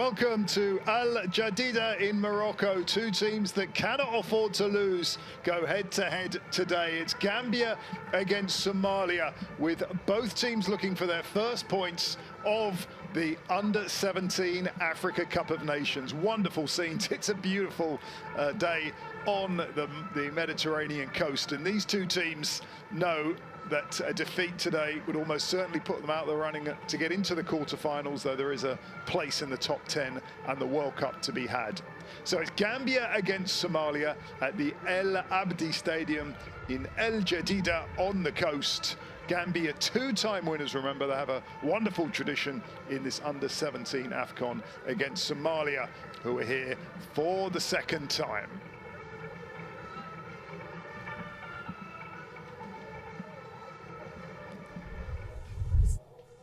Welcome to Al Jadida in Morocco. Two teams that cannot afford to lose go head-to-head today. It's Gambia against Somalia, with both teams looking for their first points of the Under-17 Africa Cup of Nations. Wonderful scenes. It's a beautiful day on the Mediterranean coast, and these two teams know that a defeat today would almost certainly put them out of the running to get into the quarterfinals, though there is a place in the top 10 and the World Cup to be had. So it's Gambia against Somalia at the El Abdi Stadium in El Jadida on the coast. Gambia, two-time winners, remember. They have a wonderful tradition in this Under-17 AFCON against Somalia, who are here for the second time.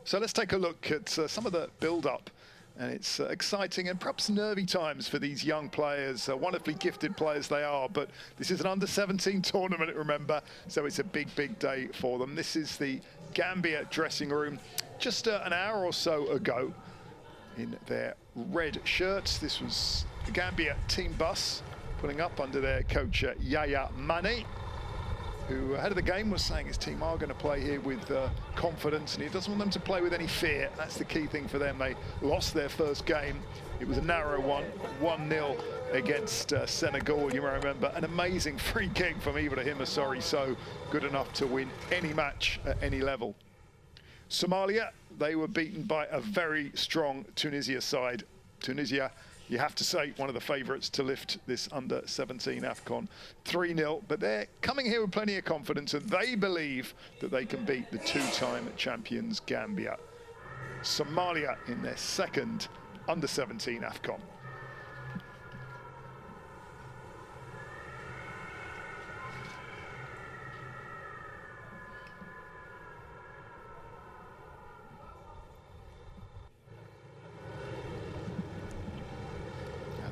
So let's take a look at some of the build-up, and it's exciting and perhaps nervy times for these young players, wonderfully gifted players they are, but this is an Under-17 tournament, remember, so it's a big, big day for them. This is the Gambia dressing room just an hour or so ago in their red shirts. This was the Gambia team bus pulling up under their coach Yaya Mane, who ahead of the game was saying his team are going to play here with confidence, and he doesn't want them to play with any fear. That's the key thing for them. They lost their first game. It was a narrow one, 1-0 against Senegal. You may remember an amazing free kick from Ibrahim Asori, so good enough to win any match at any level. Somalia, they were beaten by a very strong Tunisia side. Tunisia, you have to say, one of the favourites to lift this Under-17 AFCON. 3-0, but they're coming here with plenty of confidence, and they believe that they can beat the two-time champions Gambia. Somalia in their second Under-17 AFCON.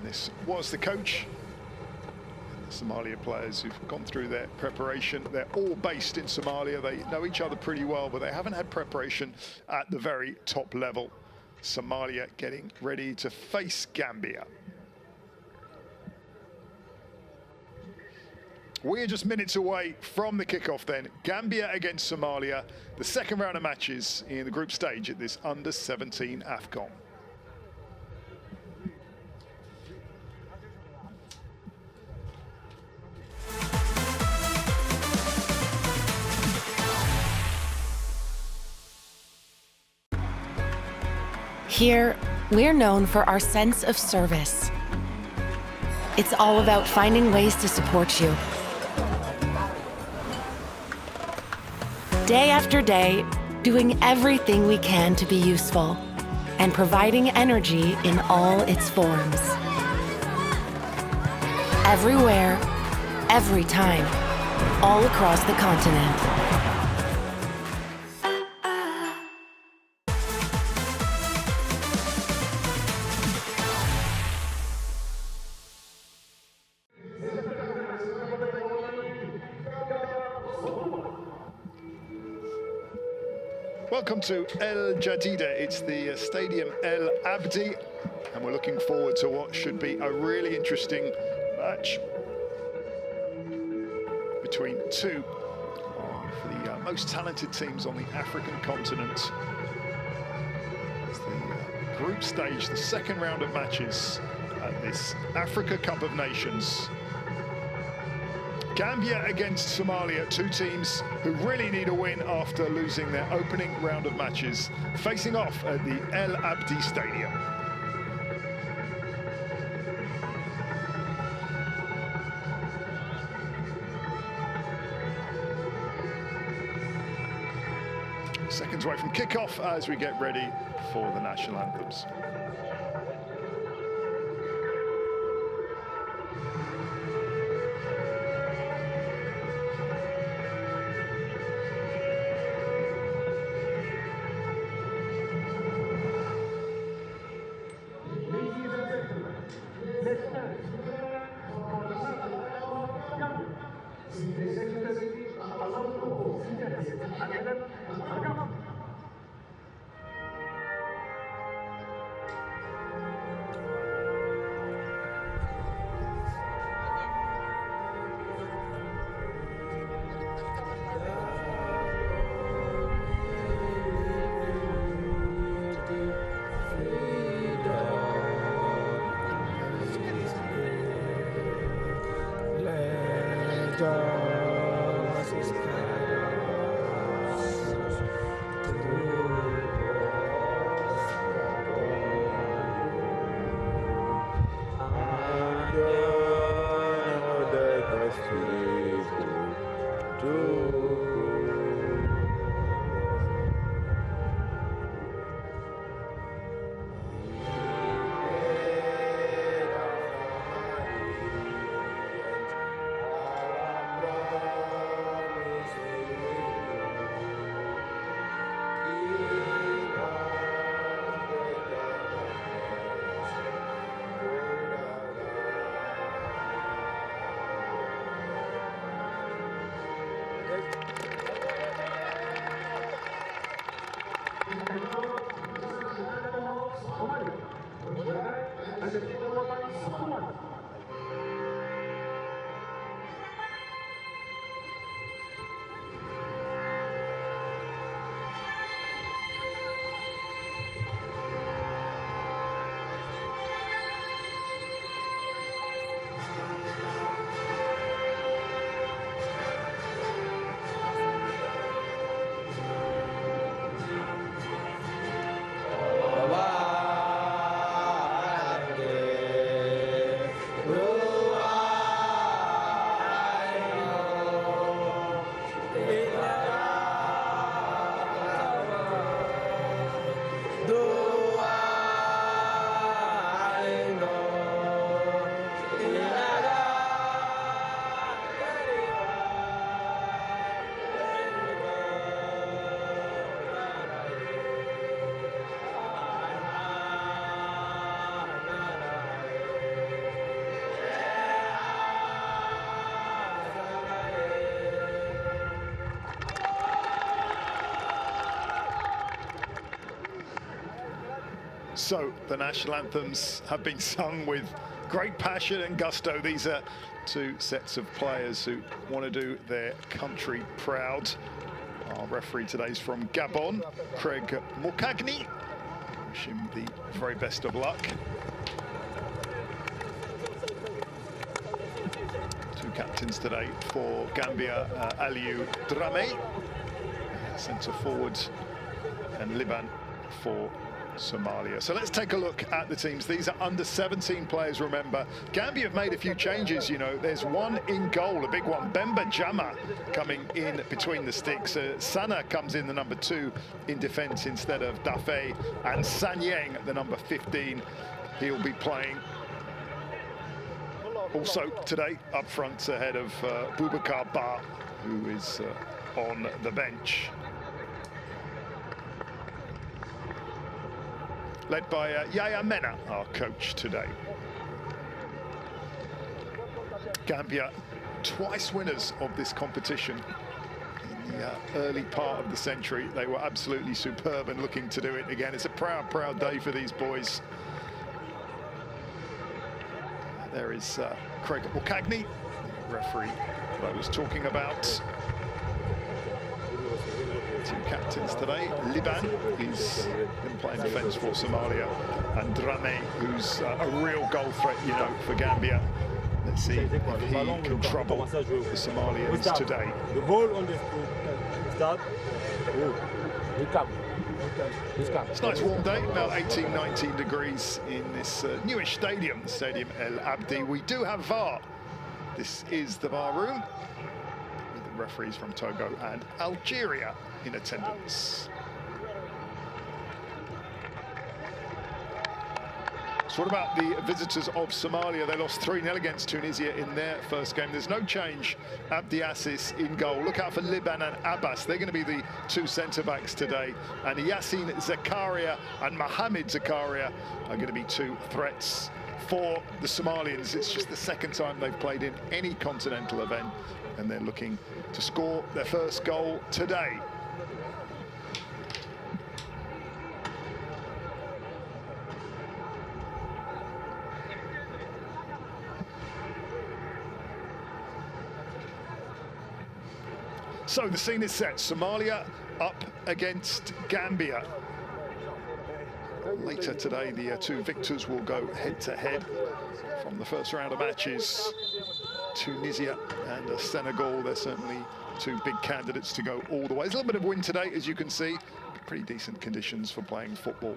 This was the coach and the Somalia players who've gone through their preparation. They're all based in Somalia. They know each other pretty well, but they haven't had preparation at the very top level. Somalia getting ready to face Gambia. We're just minutes away from the kickoff then. Gambia against Somalia, the second round of matches in the group stage at this Under-17 AFCON. Here, we're known for our sense of service. It's all about finding ways to support you. Day after day, doing everything we can to be useful and providing energy in all its forms. Everywhere, every time, all across the continent. Welcome to El Jadida. It's the Stadium El Abdi, and we're looking forward to what should be a really interesting match between two of the most talented teams on the African continent. It's the group stage, the second round of matches at this Africa Cup of Nations. Gambia against Somalia, two teams who really need a win after losing their opening round of matches, facing off at the El Abdi Stadium. Seconds away from kickoff as we get ready for the national anthems. So the national anthems have been sung with great passion and gusto. These are two sets of players who want to do their country proud. Our referee today is from Gabon, Craig Mokagni. Wish him the very best of luck. Two captains today for Gambia, Aliou Dramé, centre forward, and Liban for Somalia. So let's take a look at the teams. These are under 17 players, remember. Gambia have made a few changes, you know. There's one in goal, a big one. Bemba Jama coming in between the sticks. Sana comes in the number 2 in defence instead of Dafe. And Sanyeng, the number 15, he'll be playing. Also today, up front ahead of Boubacar Ba, who is on the bench. Led by Yaya Mena, our coach today. Gambia, twice winners of this competition. In the early part of the century, they were absolutely superb and looking to do it again. It's a proud, proud day for these boys. There is Craig Mokagni, the referee that I was talking about. Two captains today. Liban, he's been playing defence for Somalia, and Dramé, who's a real goal threat, you know, for Gambia. Let's see if he can trouble the Somalians today. The ball on the start. It's a nice warm day, about 18, 19 degrees in this newish stadium, Stadium El Abdi. We do have VAR. This is the VAR room, with the referees from Togo and Algeria in attendance. So what about the visitors of Somalia? They lost 3-0 against Tunisia in their first game. There's no change. Abdi Assis in goal. Look out for Liban and Abbas. They're going to be the two centre-backs today. And Yassine Zakaria and Mohamed Zakaria are going to be two threats for the Somalians. It's just the second time they've played in any continental event, and they're looking to score their first goal today. So the scene is set. Somalia up against Gambia. Later today, the two victors will go head-to-head from the first round of matches. Tunisia and Senegal, they're certainly two big candidates to go all the way. There's a little bit of wind today, as you can see. Pretty decent conditions for playing football.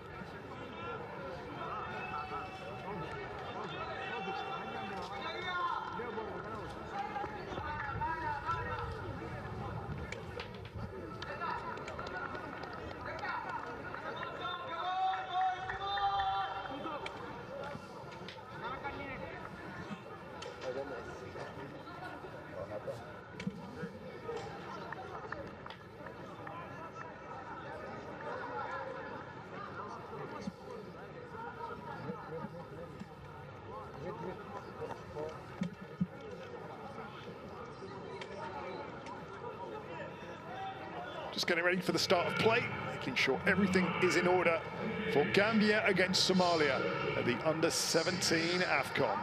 just getting ready for the start of play, making sure everything is in order for Gambia against Somalia at the Under-17 AFCON.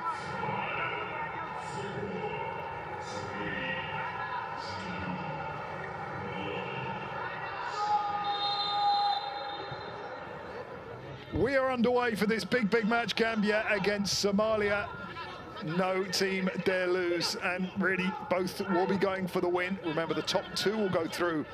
We are underway for this big match, Gambia against Somalia. No team dare lose, and really both will be going for the win. Remember, the top two will go through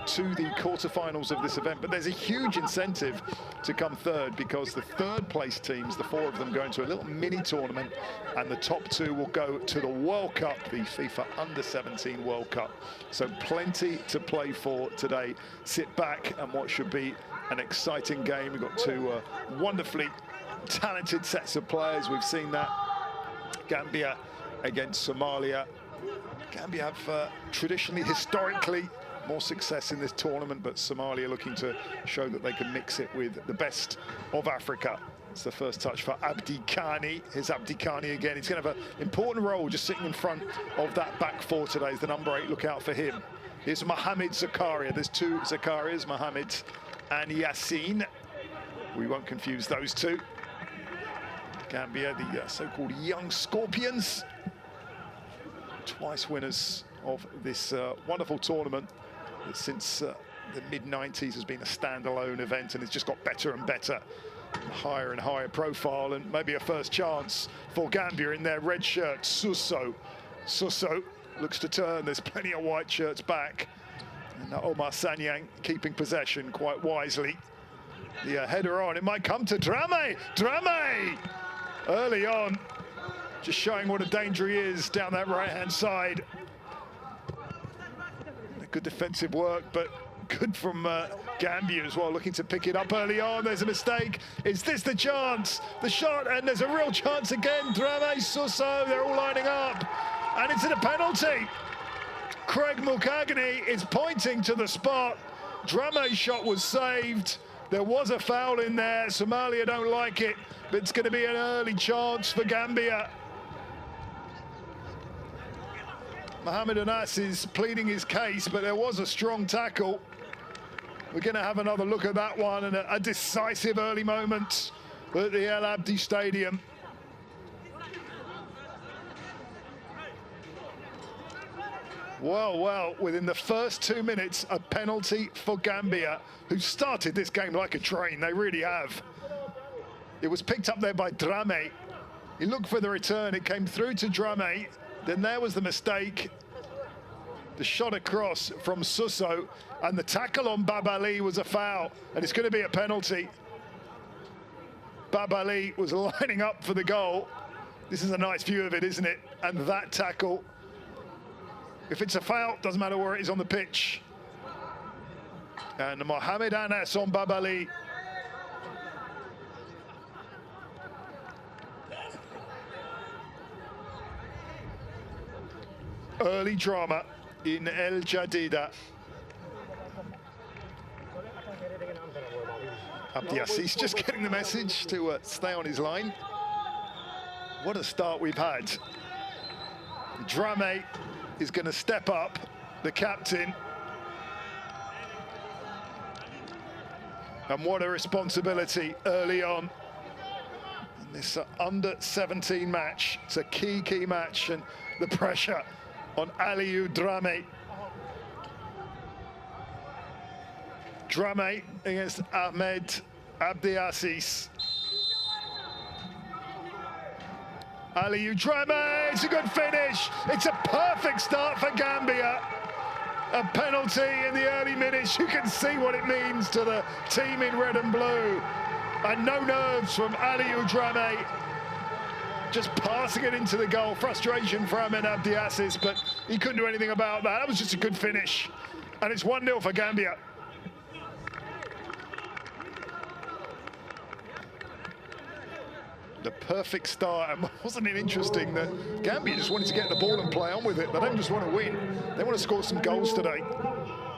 to the quarterfinals of this event, but there's a huge incentive to come third, because the third place teams, the four of them, go into a little mini tournament, and the top two will go to the World Cup, the FIFA Under-17 World Cup. So plenty to play for today. Sit back and what should be an exciting game. We've got two wonderfully talented sets of players. We've seen that. Gambia against Somalia. Gambia have traditionally, historically, more success in this tournament, but Somalia looking to show that they can mix it with the best of Africa. It's the first touch for Abdi Khani. Here's Abdi Khani again. He's going to have an important role just sitting in front of that back four today. Is the number 8. Look out for him. Here's Mohamed Zakaria. There's two Zakarias, Mohamed and Yassine. We won't confuse those two. Gambia, the so-called young Scorpions, twice winners of this wonderful tournament that since the mid-90s has been a standalone event, and it's just got better and better, higher and higher profile, and maybe a first chance for Gambia in their red shirt. Suso looks to turn. There's plenty of white shirts back, and Omar Sanyang keeping possession quite wisely. The header on, it might come to Drame early on, just showing what a danger he is down that right-hand side. Good defensive work, but good from Gambia as well, looking to pick it up early on. There's a mistake. Is this the chance? The shot, and there's a real chance again. Drame, Suso, they're all lining up, and it's in a penalty. Craig Mulcagney is pointing to the spot. Drame's shot was saved. There was a foul in there. Somalia don't like it, but it's going to be an early chance for Gambia. Mohamed Anas is pleading his case, but there was a strong tackle. We're going to have another look at that one, and a decisive early moment at the El Abdi Stadium. Well, within the first 2 minutes, a penalty for Gambia, who started this game like a train. They really have. It was picked up there by Drame. He looked for the return. It came through to Drame. Then there was the mistake. The shot across from Suso, and the tackle on Babali was a foul, and it's going to be a penalty. Babali was lining up for the goal. This is a nice view of it, isn't it? And that tackle. If it's a foul, doesn't matter where it is on the pitch. And Mohamed Anas on Babali. Early drama in El Jadida. Abdi Assis just getting the message to stay on his line. What a start we've had. Drame is going to step up, the captain. And what a responsibility early on in this under-17 match. It's a key match, and the pressure on Aliou Drame. Drame against Ahmed Abdi Assis. Aliou Drame, it's a good finish. It's a perfect start for Gambia. A penalty in the early minutes. You can see what it means to the team in red and blue. And no nerves from Aliou Drame. Just passing it into the goal. Frustration for Ahmed Abdi Assis, but he couldn't do anything about that. That was just a good finish. And it's 1-0 for Gambia. The perfect start, and wasn't it interesting that Gambia just wanted to get the ball and play on with it? They don't just want to win, they want to score some goals today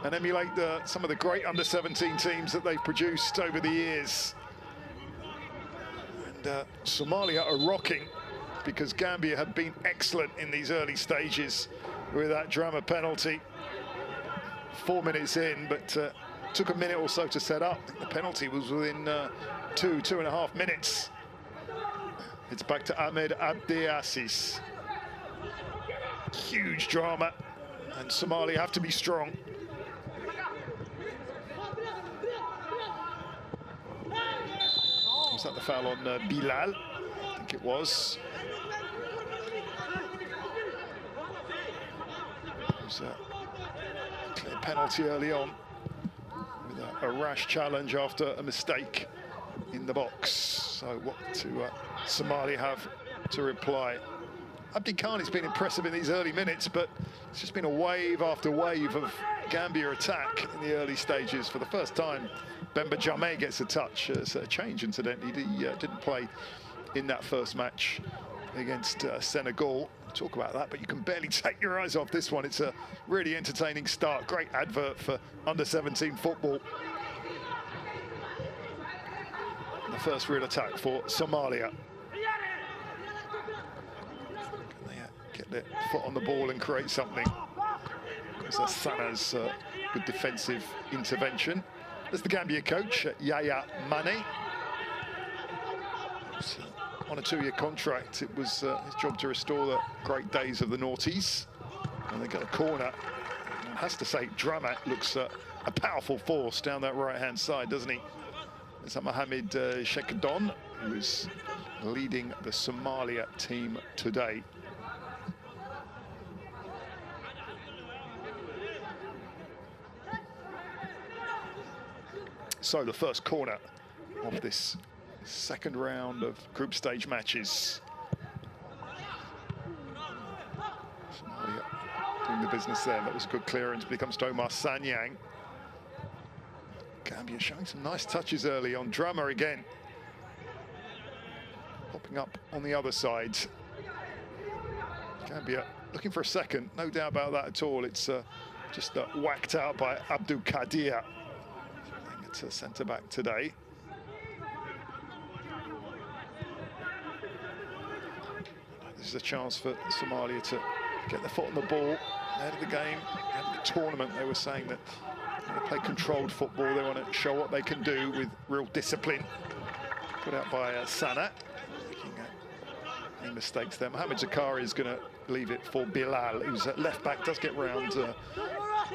and emulate some of the great under-17 teams that they've produced over the years. And Somalia are rocking, because Gambia have been excellent in these early stages with that drama penalty. 4 minutes in, but took a minute or so to set up. I think the penalty was within 2.5 minutes. It's back to Ahmed Abdiaziz. Huge drama, and Somalia have to be strong. Was that the foul on Bilal? I think it was. It was a clear penalty early on with a rash challenge after a mistake in the box. So what do Somalia have to reply? Abdi Khani's been impressive in these early minutes, but it's just been a wave after wave of Gambia attack in the early stages. For the first time, Bemba Jammeh gets a touch. It's a change, incidentally. He didn't play in that first match against Senegal. We'll talk about that, but you can barely take your eyes off this one. It's a really entertaining start. Great advert for under-17 football. The first real attack for Somalia. Can they get their foot on the ball and create something? Because Sana's good defensive intervention. There's the Gambia coach, Yaya Mane. It's on a 2-year contract. It was his job to restore the great days of the noughties. And they got a corner. I has to say, Dramat looks a powerful force down that right-hand side, doesn't he? There's Mohamed Shekdon, who is leading the Somalia team today. So the first corner of this second round of group stage matches. Somalia doing the business there. That was a good clearance, but it comes to Omar Sanyang. Gambia showing some nice touches early on. Drama again. Popping up on the other side. Gambia looking for a second, no doubt about that at all. It's just whacked out by Abdul Qadir. It's a centre-back today. This is a chance for Somalia to get their foot on the ball ahead of the game, ahead of the tournament. They were saying that they want to play controlled football. They want to show what they can do with real discipline. Put out by Sana. Making any mistakes there. Mohamed Zakari is going to leave it for Bilal, who's at left back, does get round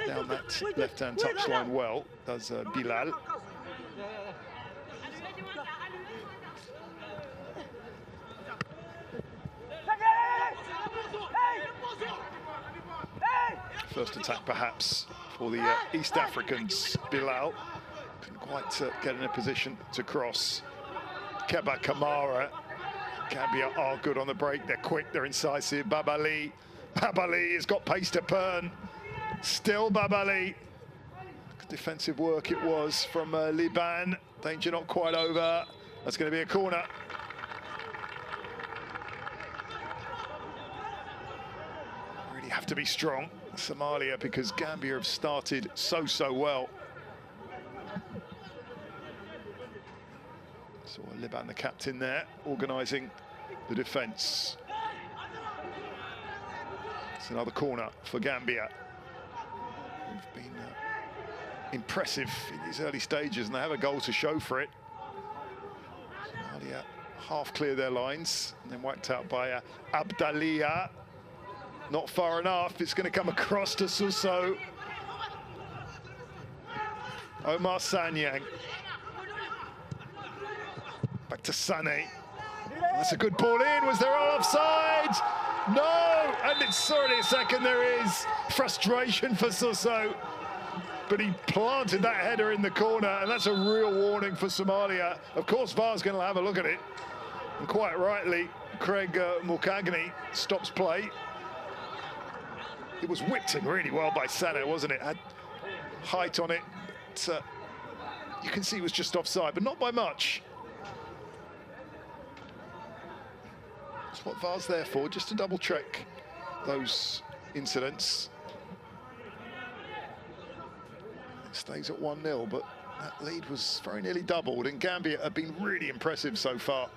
down that left-hand touchline well, does Bilal. First attack perhaps for the East Africans. Bilal couldn't quite get in a position to cross. Keba Kamara. Gambia are good on the break. They're quick, they're incisive. Babali has got pace to burn. Still Babali. Good defensive work it was from Liban. Danger not quite over. That's going to be a corner. Really have to be strong, Somalia, because Gambia have started so well. So Liban, the captain there, organising the defence. It's another corner for Gambia. They've been impressive in these early stages, and they have a goal to show for it. Somalia half clear their lines, and then wiped out by Abdalia. Not far enough. It's going to come across to Suso. Omar Sanyang. Back to Sané. That's a good ball in. Was there offside? No! And it's already a second. There is frustration for Suso. But he planted that header in the corner, and that's a real warning for Somalia. Of course, VAR's going to have a look at it. And quite rightly, Craig Mulcagney stops play. It was whipped in really well by Sané, wasn't it? Had height on it. But, you can see it was just offside, but not by much. That's what VAR's there for, just to double check those incidents. It stays at 1-0, but that lead was very nearly doubled, and Gambia have been really impressive so far.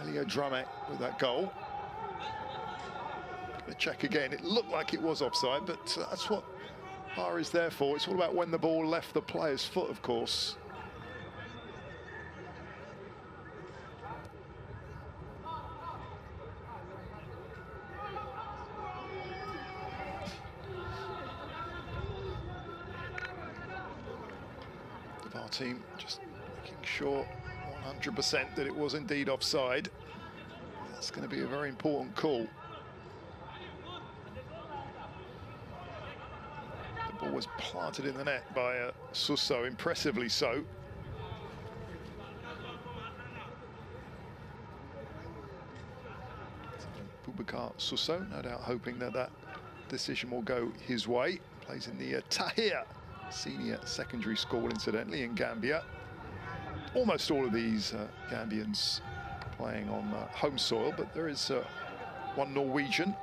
Elio Dramet with that goal. A check again. It looked like it was offside, but that's what VAR is there for. It's all about when the ball left the player's foot, of course. The VAR team just making sure 100% that it was indeed offside. That's going to be a very important call. The ball was planted in the net by Suso, impressively so. Boubacar Suso, no doubt hoping that that decision will go his way. Plays in the Tahir Senior Secondary School, incidentally, in Gambia. Almost all of these Gambians playing on home soil, but there is one Norwegian,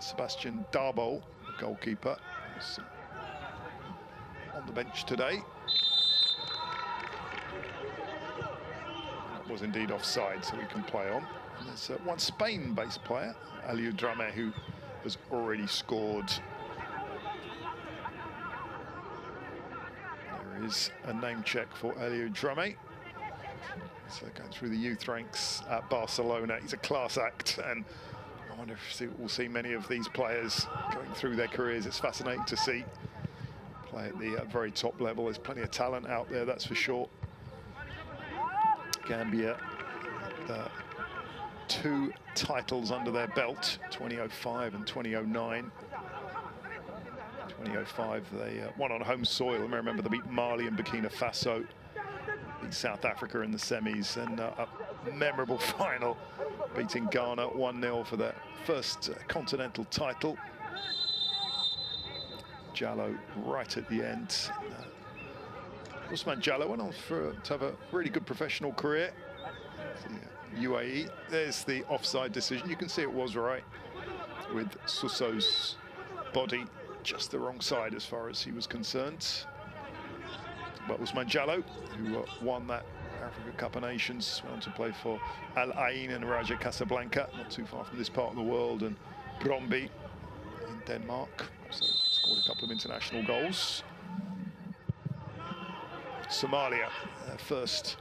Sebastian Darboe, the goalkeeper, who's on the bench today. That was indeed offside, so we can play on. And there's one Spain-based player, Aliou Dramé, who has already scored. There is a name check for Aliou Dramé. So going through the youth ranks at Barcelona. He's a class act, and I wonder if we'll see many of these players going through their careers. It's fascinating to see play at the very top level. There's plenty of talent out there, that's for sure. Gambia, the 2 titles under their belt, 2005 and 2009. 2005, they won on home soil. I remember they beat Mali and Burkina Faso. Beat South Africa in the semis, and a memorable final, beating Ghana 1-0 for their first continental title. Jallow right at the end. Ousmane Jallow went on to have a really good professional career. UAE, there's the offside decision. You can see it was right, with Suso's body just the wrong side as far as he was concerned. But Ousmane Jallow, who won that Africa Cup of Nations, went on to play for Al Ain and Raja Casablanca, not too far from this part of the world, and Brøndby in Denmark. Also scored a couple of international goals. Somalia, their first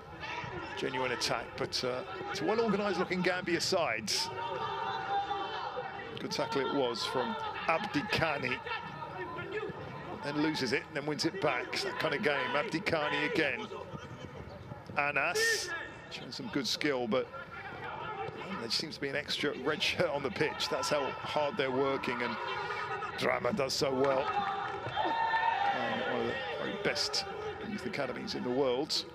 genuine attack, but it's a well-organised looking Gambia side. Good tackle it was from Abdi Kani. Then loses it, and then wins it back. It's that kind of game. Abdi Kani again. Anas, showing some good skill, but there seems to be an extra red shirt on the pitch. That's how hard they're working, and Drama does so well. One of the very best youth academies in the world.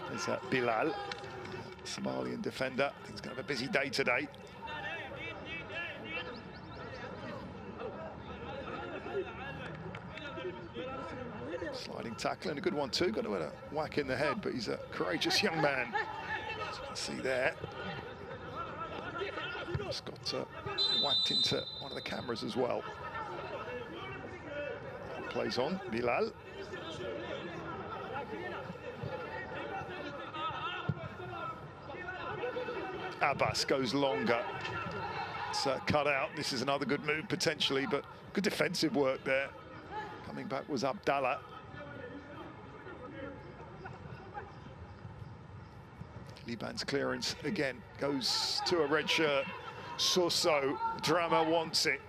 There's Bilal, Somalian defender. I think he's going to have a busy day today. Sliding tackle, and a good one too. Got a whack in the head, but he's a courageous young man. As you can see there. Just got whacked into one of the cameras as well. Plays on, Bilal. Abbas goes longer. It's cut out. This is another good move potentially, but good defensive work there. Coming back was Abdallah. Liban's clearance again goes to a red shirt. Suso, Drama wants it.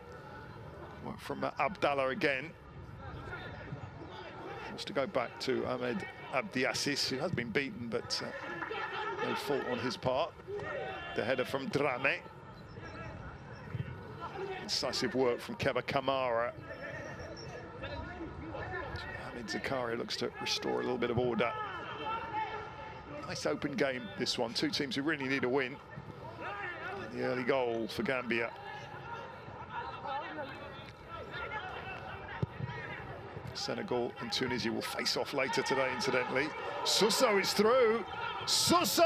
Work from Abdallah again. Wants to go back to Ahmed Abdiassis, who has been beaten, but no fault on his part. The header from Drame. Incisive work from Keba Kamara. Ahmed Zakaria looks to restore a little bit of order. Nice open game, this one. 2 teams who really need a win. And the early goal for Gambia. Senegal and Tunisia will face off later today, incidentally. Suso is through. Suso!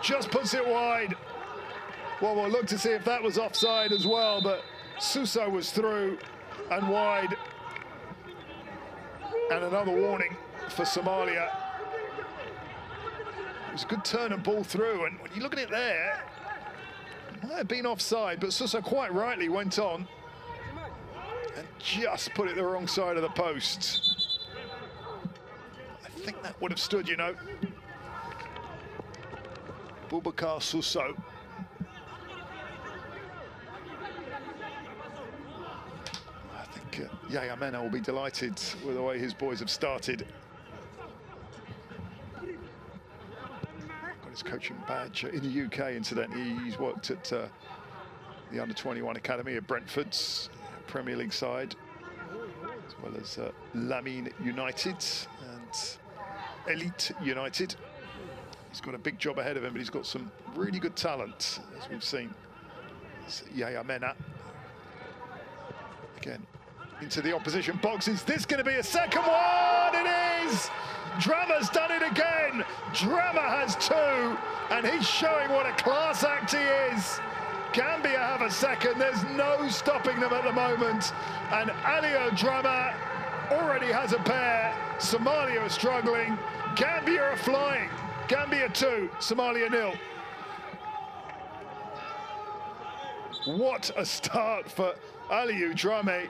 Just puts it wide. Well, we'll look to see if that was offside as well, but Suso was through and wide. And another warning for Somalia. It was a good turn and ball through, and when you look at it there, it Been offside, but Suso quite rightly went on and just put it the wrong side of the post. I think that would have stood, you know. Boubacar Suso. I think Yaya Mena will be delighted with the way his boys have started. Got his coaching badge in the UK, incidentally. He's worked at the under-21 academy at Brentford's Premier League side, as well as Lamine United and Elite United. He's got a big job ahead of him, but he's got some really good talent, as we've seen. It's Yaya Mena. Again, into the opposition box. Is this going to be a second one? It is! Drama's done it again. Drama has two, and he's showing what a class act he is. Gambia have a second. There's no stopping them at the moment. And Alio Drama already has a pair. Somalia are struggling. Gambia are flying. Gambia 2, Somalia 0. What a start for Aliou Dramé.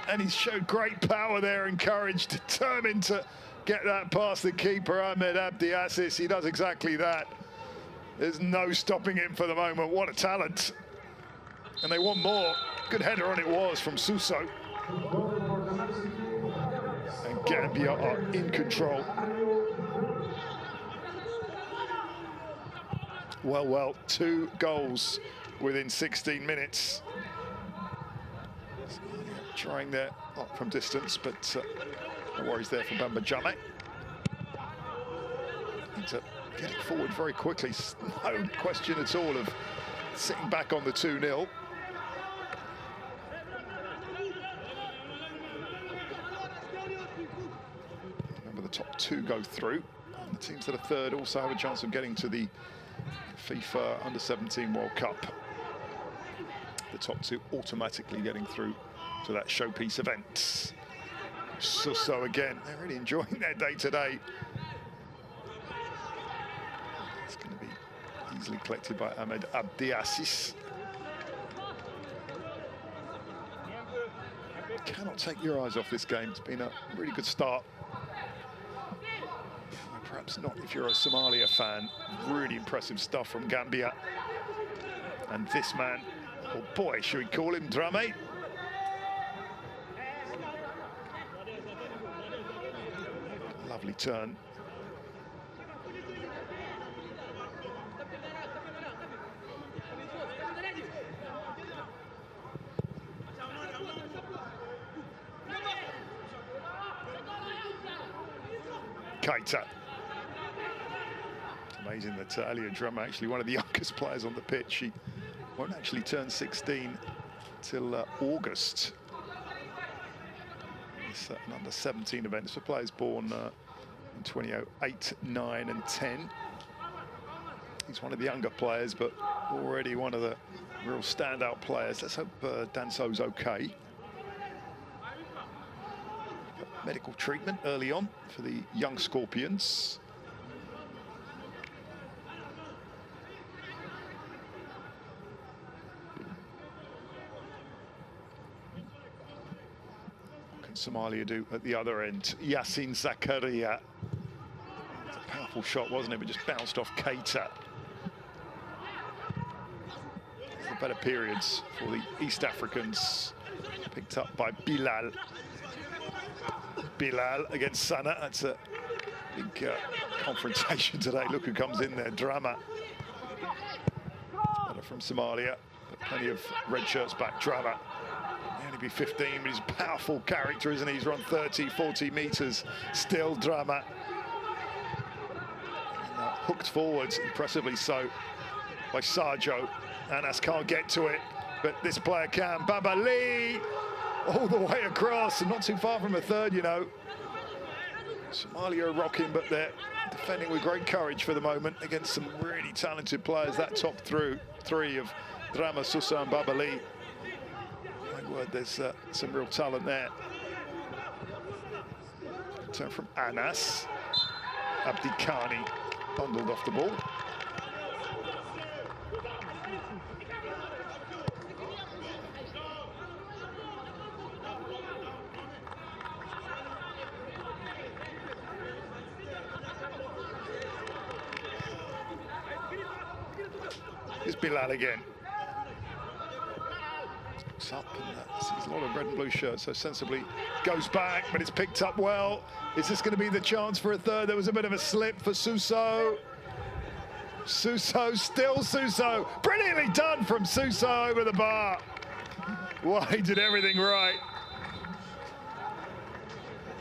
And he's showed great power there and courage, determined to get that past the keeper, Ahmed Abdiassis. He does exactly that. There's no stopping him for the moment. What a talent. And they want more. Good header on it was from Suso. And Gambia are in control. Well, 2 goals within 16 minutes. Trying there from distance, but no worries there for Bamba Jammeh. Need to get it forward very quickly. No question at all of sitting back on the 2-0. Remember, the top 2 go through. And the teams that are third also have a chance of getting to the FIFA Under-17 World Cup. The top 2 automatically getting through to that showpiece event. Suso again, they're really enjoying their day today. It's going to be easily collected by Ahmed Abdiassis. Cannot take your eyes off this game. It's been a really good start. Perhaps not if you're a Somalia fan. Really impressive stuff from Gambia. And this man, oh boy, should we call him Dramé? Lovely turn. Keita. It's amazing that Aliou Dramé, actually one of the youngest players on the pitch, he won't actually turn 16 till August. It's an under-17 event. It's for players born in 2008, 9 and 10. He's one of the younger players, but already one of the real standout players. Let's hope Danso's okay. Medical treatment early on for the young Scorpions. Somalia do at the other end. Yassine Zakaria. It's a powerful shot, wasn't it? But just bounced off Keita. The better periods for the East Africans. Picked up by Bilal. Bilal against Sana. That's a big confrontation today. Look who comes in there. Drama. Better from Somalia, but plenty of red shirts back. Drama. Only be 15, but he's a powerful character, isn't he? He's run 30, 40 meters. Still Drama. And, hooked forwards, impressively so, by Sajo. Anas can't get to it, but this player can. Babali, all the way across, and not too far from a third, you know. Somalia are rocking, but they're defending with great courage for the moment against some really talented players. That top 3 of Drama, Suso, and Babali. Word, there's some real talent there. Turn from Anas. Abdikani bundled off the ball. Here's Bilal again. Looks up and sees a lot of red and blue shirts, so sensibly goes back, but it's picked up well. Is this going to be the chance for a third? There was a bit of a slip for Suso. Suso, still Suso. Brilliantly done from Suso over the bar. Well, he did everything right.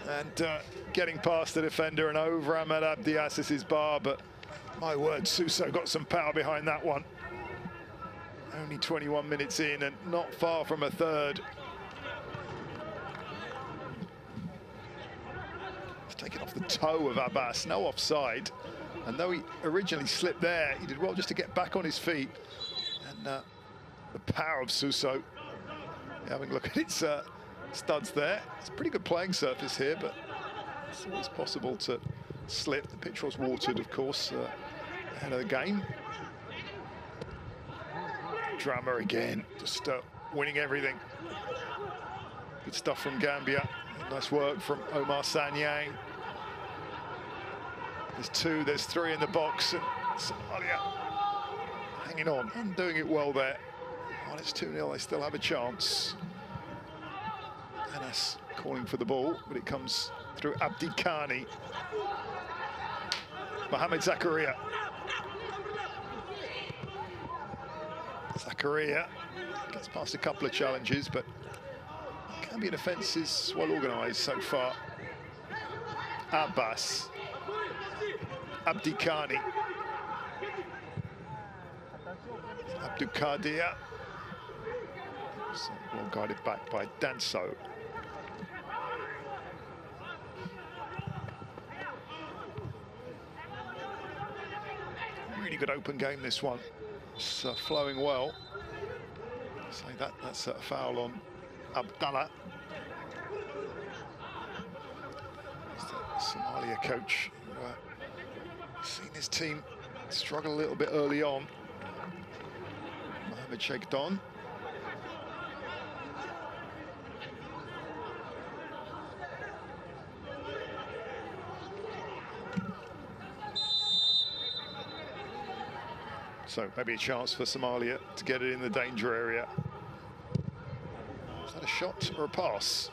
And getting past the defender and over Ahmed Abdiassis's bar, but my word, Suso got some power behind that one. Only 21 minutes in and not far from a third. It's taken off the toe of Abbas, no offside. And though he originally slipped there, he did well just to get back on his feet. And the power of Suso. Having a look at its studs there. It's a pretty good playing surface here, but it's always possible to slip. The pitch was watered, of course, ahead of the game. Drama again, just winning everything. Good stuff from Gambia. Nice work from Omar Sanyang. There's two, there's three in the box, and Somalia hanging on and doing it well there. While it's 2-0, they still have a chance. Anas calling for the ball, but it comes through Abdi Khani. Mohamed Zakaria. Zakaria gets past a couple of challenges, but Gambian defence is well organised so far. Abbas. Abdi Khani. Abdul Qadir. Well guided back by Danso. Really good open game, this one. It's flowing well. So that's a foul on Abdallah. He's the Somalia coach. Seen his team struggle a little bit early on. Mohamed Sheikh Don. So maybe a chance for Somalia to get it in the danger area. Is that a shot or a pass?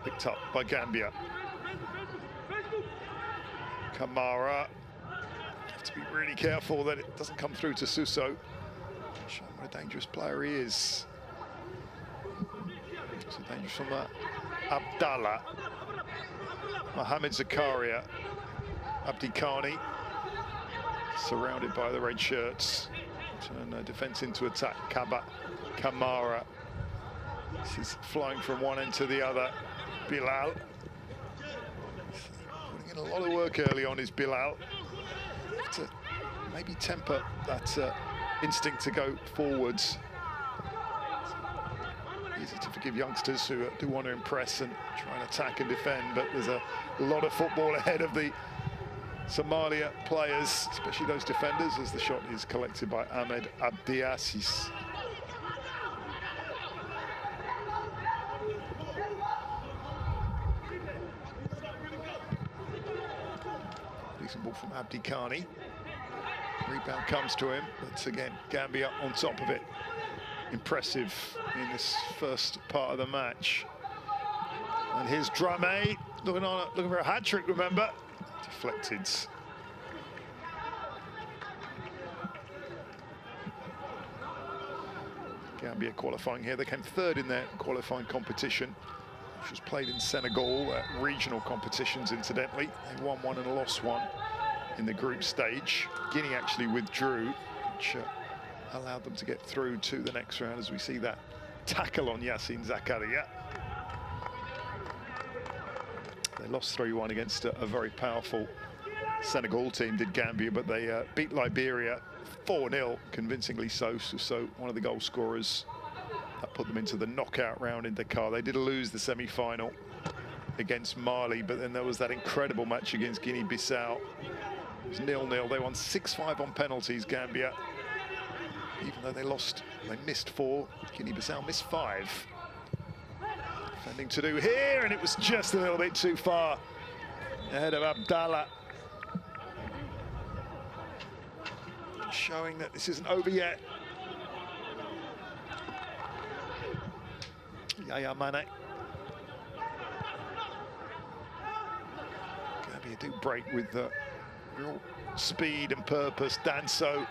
Picked up by Gambia. Kamara. Have to be really careful that it doesn't come through to Suso. Showing what a dangerous player he is. So dangerous from that. Abdallah. Mohamed Zakaria. Abdi Khani. Surrounded by the red shirts. Turn defence into attack. Kamara. This is flying from one end to the other. Bilal. Putting in a lot of work early on is Bilal. Have to maybe temper that instinct to go forwards. Easy to forgive youngsters who do want to impress and try and attack and defend, but there's a lot of football ahead of the Somalia players, especially those defenders, as the shot is collected by Ahmed Abdiassis. Decent ball from Abdi Khani. Rebound comes to him, but again, Gambia on top of it. Impressive in this first part of the match. And here's Drame, looking for a hat-trick, remember? Deflected. Gambia qualifying here. They came third in their qualifying competition, which was played in Senegal, regional competitions incidentally. They won one and lost one in the group stage. Guinea actually withdrew, which allowed them to get through to the next round, as we see that tackle on Yassine Zakaria. They lost 3-1 against a very powerful Senegal team, did Gambia, but they beat Liberia 4-0, convincingly so. So one of the goal scorers, that put them into the knockout round in Dakar. They did lose the semi-final against Mali, but then there was that incredible match against Guinea-Bissau. It was 0-0. They won 6-5 on penalties, Gambia. Even though they missed 4, Guinea-Bissau missed 5. Defending to do here, and it was just a little bit too far ahead of Abdallah. showing that this isn't over yet. Yaya Mane. Gambia do break with real speed and purpose. Danso.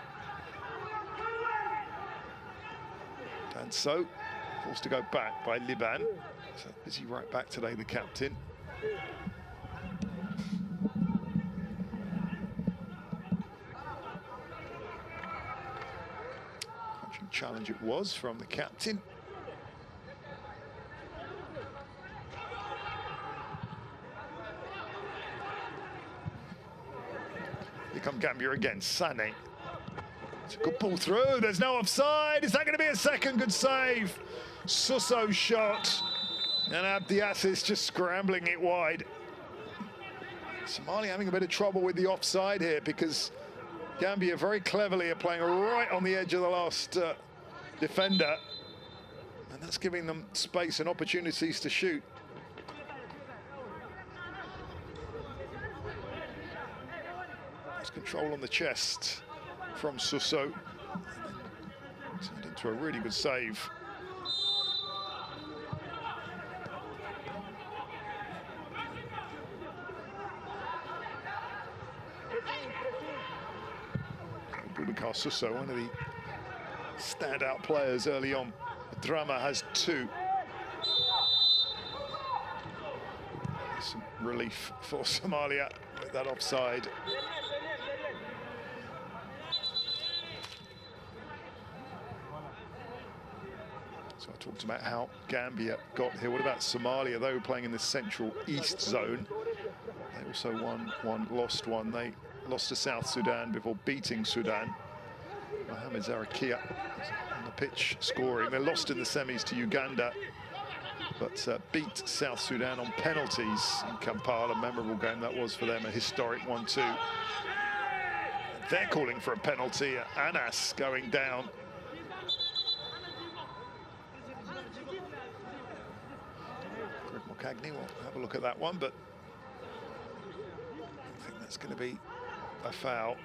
Danso forced to go back by Liban. So busy right back today, the captain. Crunching challenge it was from the captain. Here come Gambia again, Sané. It's a good pull through, there's no offside. Is that going to be a second? Good save. Suso shot. And Abdi Aziz just scrambling it wide. Somalia having a bit of trouble with the offside here because Gambia very cleverly are playing right on the edge of the last defender. And that's giving them space and opportunities to shoot. There's control on the chest from Suso. Turned into a really good save. Suso, one of the standout players early on. Drama has 2. Some relief for Somalia with that offside. So I talked about how Gambia got here. What about Somalia, though, playing in the central east zone? They also won one, lost one. They lost to South Sudan before beating Sudan. Mohamed Zarakia on the pitch scoring. They lost in the semis to Uganda, but beat South Sudan on penalties in Kampala. Memorable game that was for them, a historic 1-2. They're calling for a penalty. Anas going down. Greg Mokagni will have a look at that one, but I think that's going to be a foul.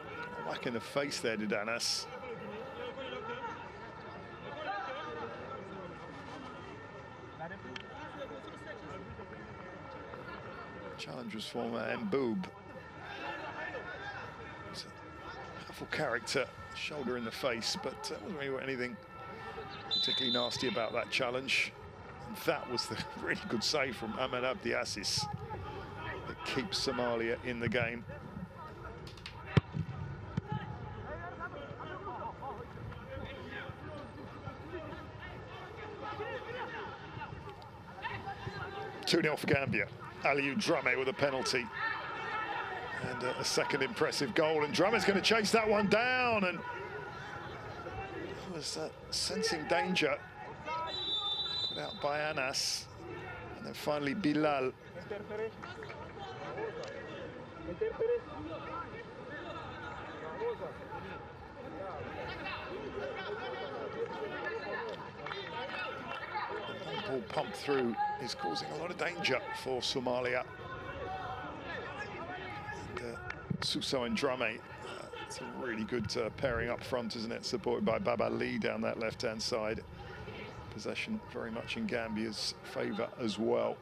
A whack in the face there, did Anas. Challenge was from Mboob. It's a powerful character, shoulder in the face, but wasn't really anything particularly nasty about that challenge. And that was the really good save from Ahmed Abdi Aziz that keeps Somalia in the game. Two-0 for Gambia. Aliou Drame with a penalty and a second impressive goal, and Drame's going to chase that one down, and was sensing danger, put out by Anas, and then finally Bilal. The ball pumped through is causing a lot of danger for Somalia. And Suso and Drame, it's a really good pairing up front, isn't it? Supported by Baba Lee down that left-hand side. Possession very much in Gambia's favour as well.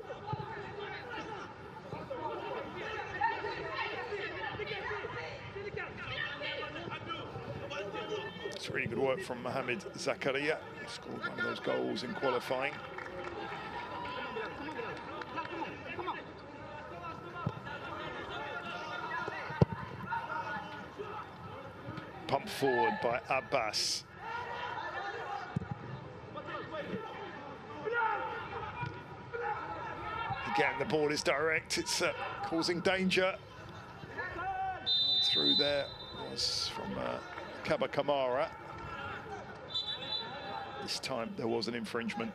It's really good work from Mohamed Zakaria. He scored one of those goals in qualifying. Pumped forward by Abbas. Again, the ball is direct. It's causing danger. Through there was from Kaba Kamara. This time there was an infringement.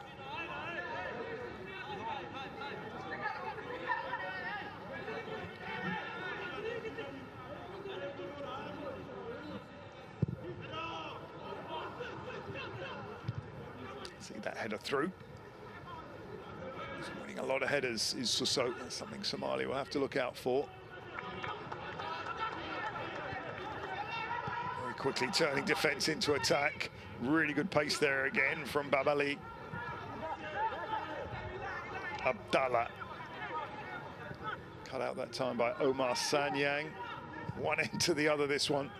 See that header through. He's winning a lot of headers, is Suso. That's something Somalia will have to look out for. Very Quickly turning defence into attack. Really good pace there again from Babali. Abdallah. Cut out that time by Omar Sanyang. One end to the other, this one.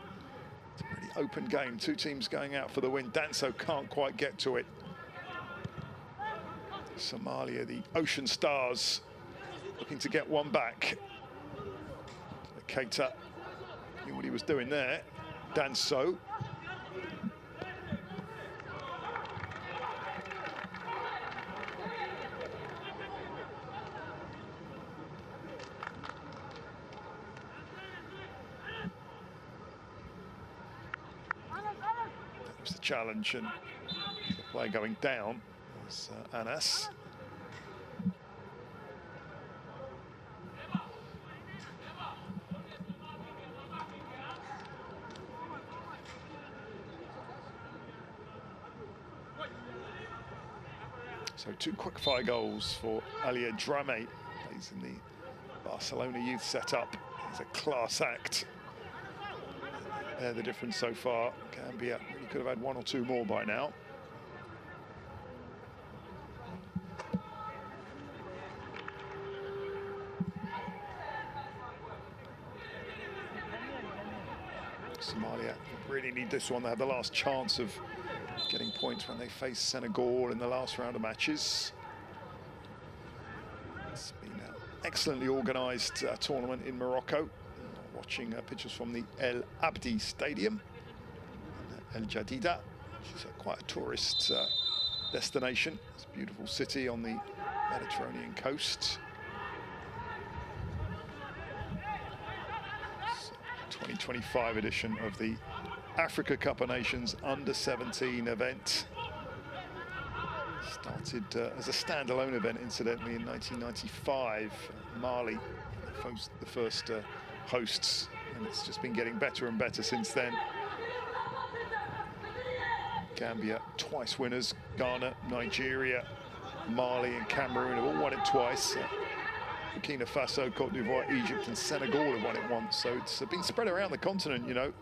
It's a really open game. Two teams going out for the win. Danso can't quite get to it. Somalia, the Ocean Stars, looking to get one back. Keita knew what he was doing there. Danso. That was the challenge, and the play going down was Anas. So 2 quick-fire goals for Alia Drame. Plays in the Barcelona youth setup. He's a class act. They're the difference so far. Gambia really could have had 1 or 2 more by now. Somalia really need this one. They had the last chance of getting points when they faced Senegal in the last round of matches. It's been an excellently organised tournament in Morocco. Watching pictures from the El Abdi Stadium, El Jadida, which is quite a tourist destination. It's a beautiful city on the Mediterranean coast. 2025 edition of the Africa Cup of Nations Under-17 event. Started as a standalone event, incidentally, in 1995. Mali, the first hosts, and it's just been getting better and better since then. Gambia, twice winners. Ghana, Nigeria, Mali and Cameroon have all won it twice. Burkina Faso, Cote d'Ivoire, Egypt and Senegal have won it once. So it's been spread around the continent, you know.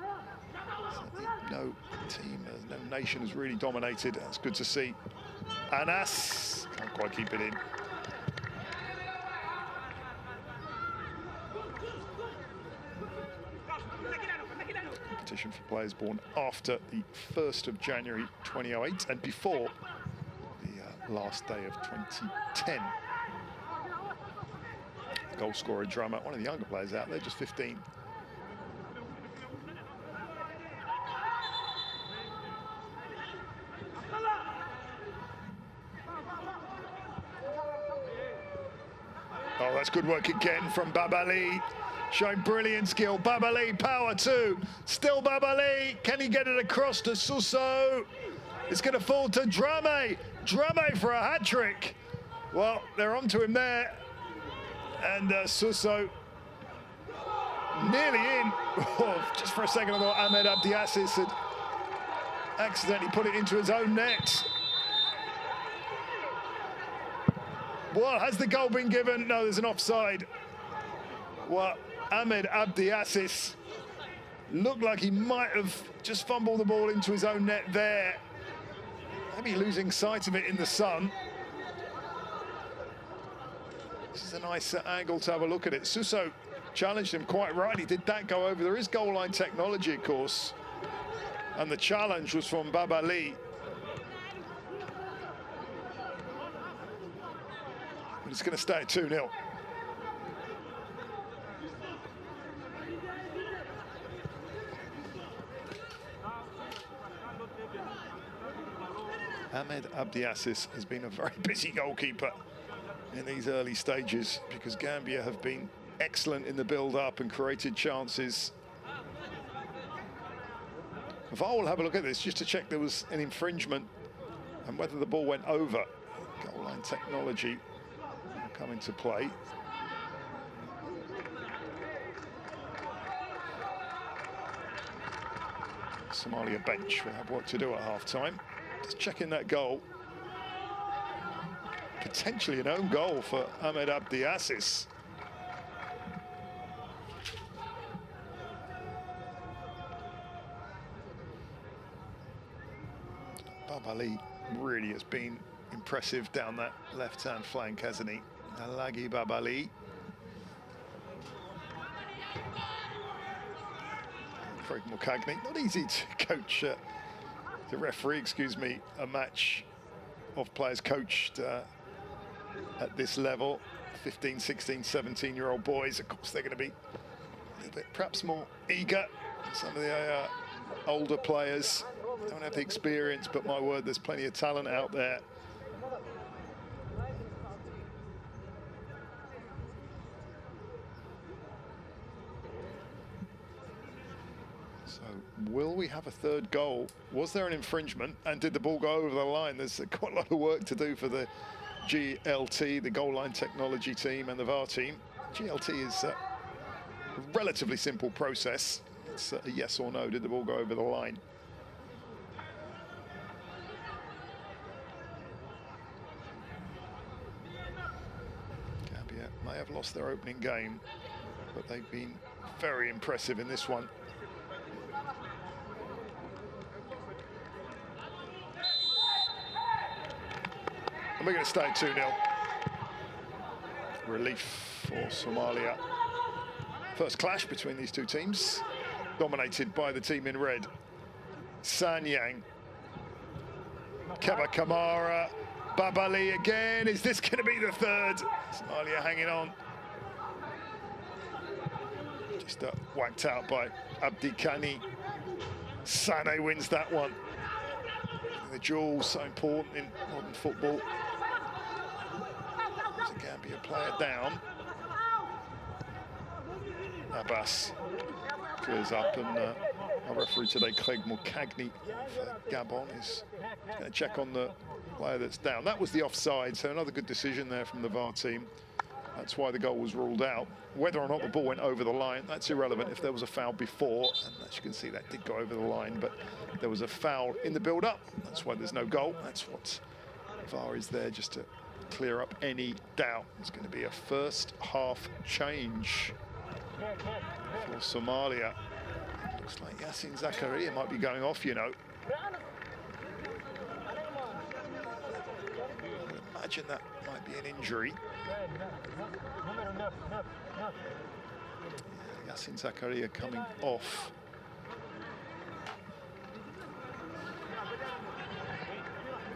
No team, no nation has really dominated. That's good to see. Anas can't quite keep it in. Competition for players born after the 1st of January 2008 and before the last day of 2010. Goal scorer Drama, one of the younger players out there, just 15. Oh, that's good work again from Babali. Showing brilliant skill. Babali, power too. Still Babali. Can he get it across to Suso? It's going to fall to Drame. Drame for a hat-trick. Well, they're onto him there. And Suso nearly in. Oh, just for a second, I thought Ahmed Abdiasis had accidentally put it into his own net. Well, has the goal been given? No, there's an offside. Well, Ahmed Abdiasis looked like he might have just fumbled the ball into his own net there. Maybe losing sight of it in the sun. This is a nice angle to have a look at it. Suso challenged him quite rightly. Did that go over? There is goal line technology, of course. And the challenge was from Babali. But it's going to stay at 2-0. Ahmed Abdiasis has been a very busy goalkeeper in these early stages because Gambia have been excellent in the build-up and created chances. VAR will have a look at this just to check there was an infringement and whether the ball went over. Goal line technology will come into play. Somalia bench will have work to do at half-time. Just checking that goal. Potentially an own goal for Ahmed Abdiasis. Babali really has been impressive down that left-hand flank, hasn't he? Alagi Babali. Craig Mulcagney, not easy to coach, to referee, excuse me, a match of players coached at this level. 15, 16, 17-year-old boys, of course, they're going to be a little bit perhaps more eager. Some of the older players don't have the experience, but my word, there's plenty of talent out there. So will we have a third goal? Was there an infringement, and did the ball go over the line? There's quite a lot of work to do for the GLT, the goal line technology team, and the VAR team. GLT is a relatively simple process. It's a yes or no, did the ball go over the line? Gambia may have lost their opening game, but they've been very impressive in this one. And we're going to stay at 2-0. Relief for Somalia. First clash between these two teams, dominated by the team in red. Sanyang. Keba Kamara. Babali again. Is this going to be the third? Somalia hanging on. Just whacked out by Abdi Kani. Sane wins that one. The duel so important in modern football. There's a Gambia player down. Abbas clears up, and our referee today, Craig Mulcagney for Gabon, is going to check on the player that's down. That was the offside, so another good decision there from the VAR team. That's why the goal was ruled out. Whether or not the ball went over the line, that's irrelevant. If there was a foul before, and as you can see, that did go over the line, but there was a foul in the build-up. That's why there's no goal. That's what VAR is there, just to clear up any doubt. It's going to be a first half change for Somalia. Looks like Yasin Zakaria might be going off, you know. I would imagine that might be an injury. Yasin Zakaria coming off.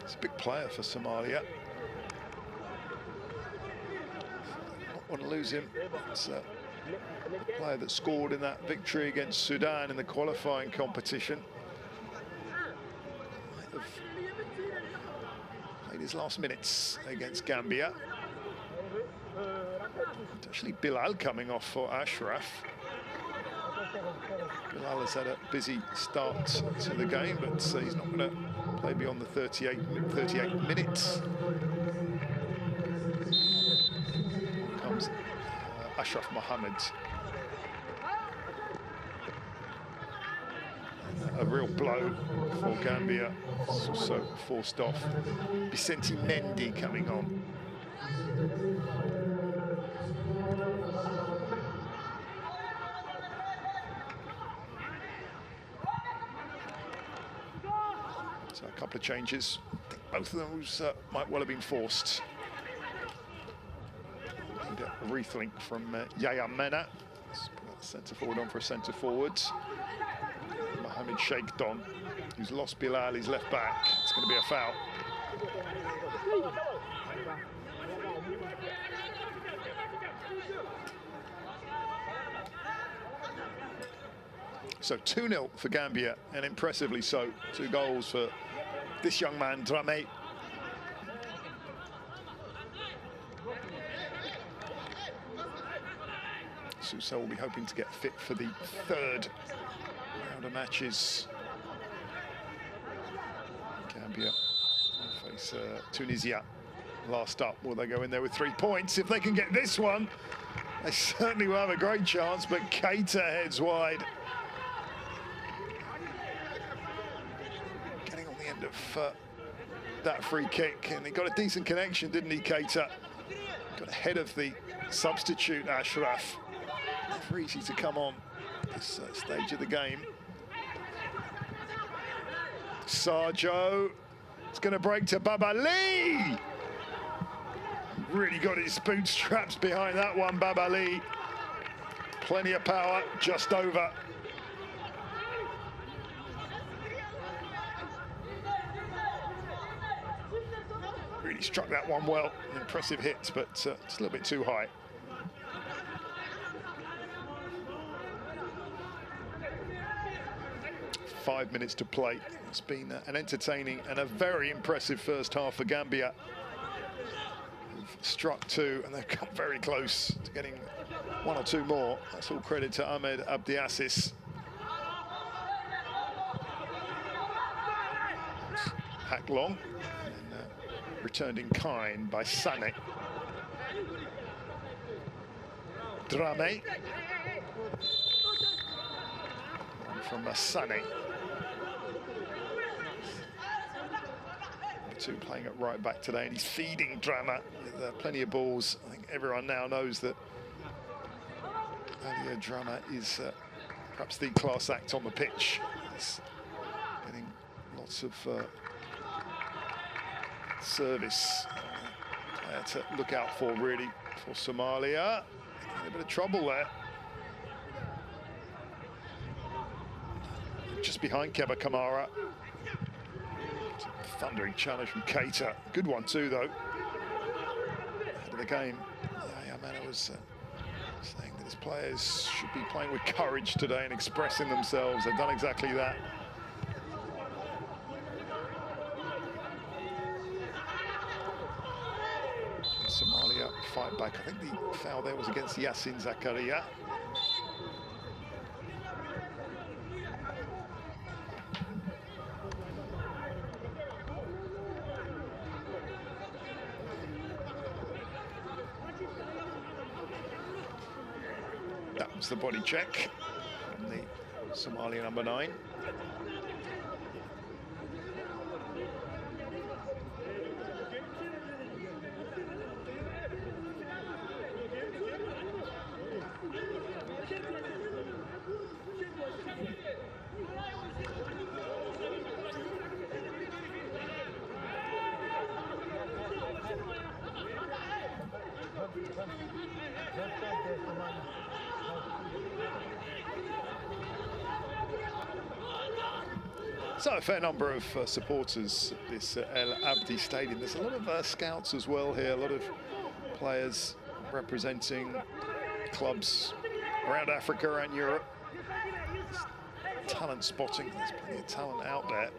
It's a big player for Somalia. Don't want to lose him. It's a player that scored in that victory against Sudan in the qualifying competition. Might have played his last minutes against Gambia. It's actually Bilal coming off for Ashraf. Bilal has had a busy start to the game, but he's not going to play beyond the 38 minutes. Here comes Ashraf Mohammed. A real blow for Gambia. It's also forced off. Vicente Mendy coming on. So a couple of changes. I think both of those might well have been forced. Need a rethlink from Yaya Mena. Let's put that centre forward on for a centre forward. Mohamed Sheikh Don, who's lost Bilal, his left back. It's going to be a foul. So 2-0 for Gambia, and impressively so. 2 goals for this young man, Dramé. Sousa will be hoping to get fit for the 3rd round of matches. Gambia will face Tunisia last up. Will they go in there with 3 points? If they can get this one, they certainly will have a great chance, but Keita heads wide. Getting on the end of that free kick, and he got a decent connection, didn't he, Keita? Got ahead of the substitute, Ashraf. Never easy to come on this stage of the game. Sarjo, It's going to break to Babali. Really got his bootstraps behind that one, Babali. Plenty of power, just over. Really struck that one well. Impressive hits, but just a little bit too high. Five minutes to play. It's been an entertaining and a very impressive first half for Gambia. They've struck two and they've come very close to getting one or two more. That's all credit to Ahmed Abdiasis. Hack long and returned in kind by Sane. Drame. From Sane. Two playing at right back today, and he's feeding Drama with plenty of balls. I think everyone now knows that earlier Drama is perhaps the class act on the pitch. He's getting lots of service to look out for, really, for Somalia. In a bit of trouble there. Just behind Keba Kamara. Thundering challenge from Keita. Good one too, though. Ahead of the game, Yamana was saying that his players should be playing with courage today and expressing themselves. They've done exactly that. Somalia fight back. I think the foul there was against Yasin Zakaria. That was the body check from the Somalia number 9. So a fair number of supporters at this El Abdi Stadium. There's a lot of scouts as well here, a lot of players representing clubs around Africa and Europe. Talent spotting, there's plenty of talent out there.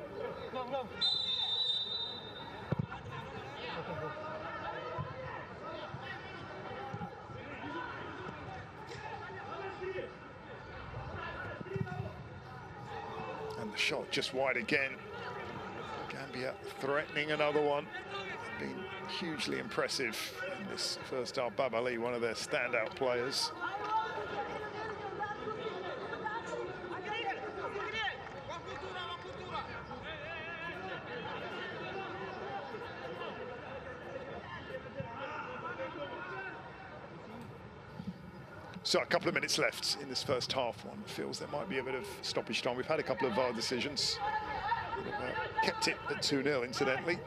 Shot just wide again. Gambia threatening another one. Been hugely impressive in this first half. Babali, one of their standout players. So a couple of minutes left in this first half. One feels there might be a bit of stoppage time. We've had a couple of VAR decisions that have kept it at 2-0, incidentally.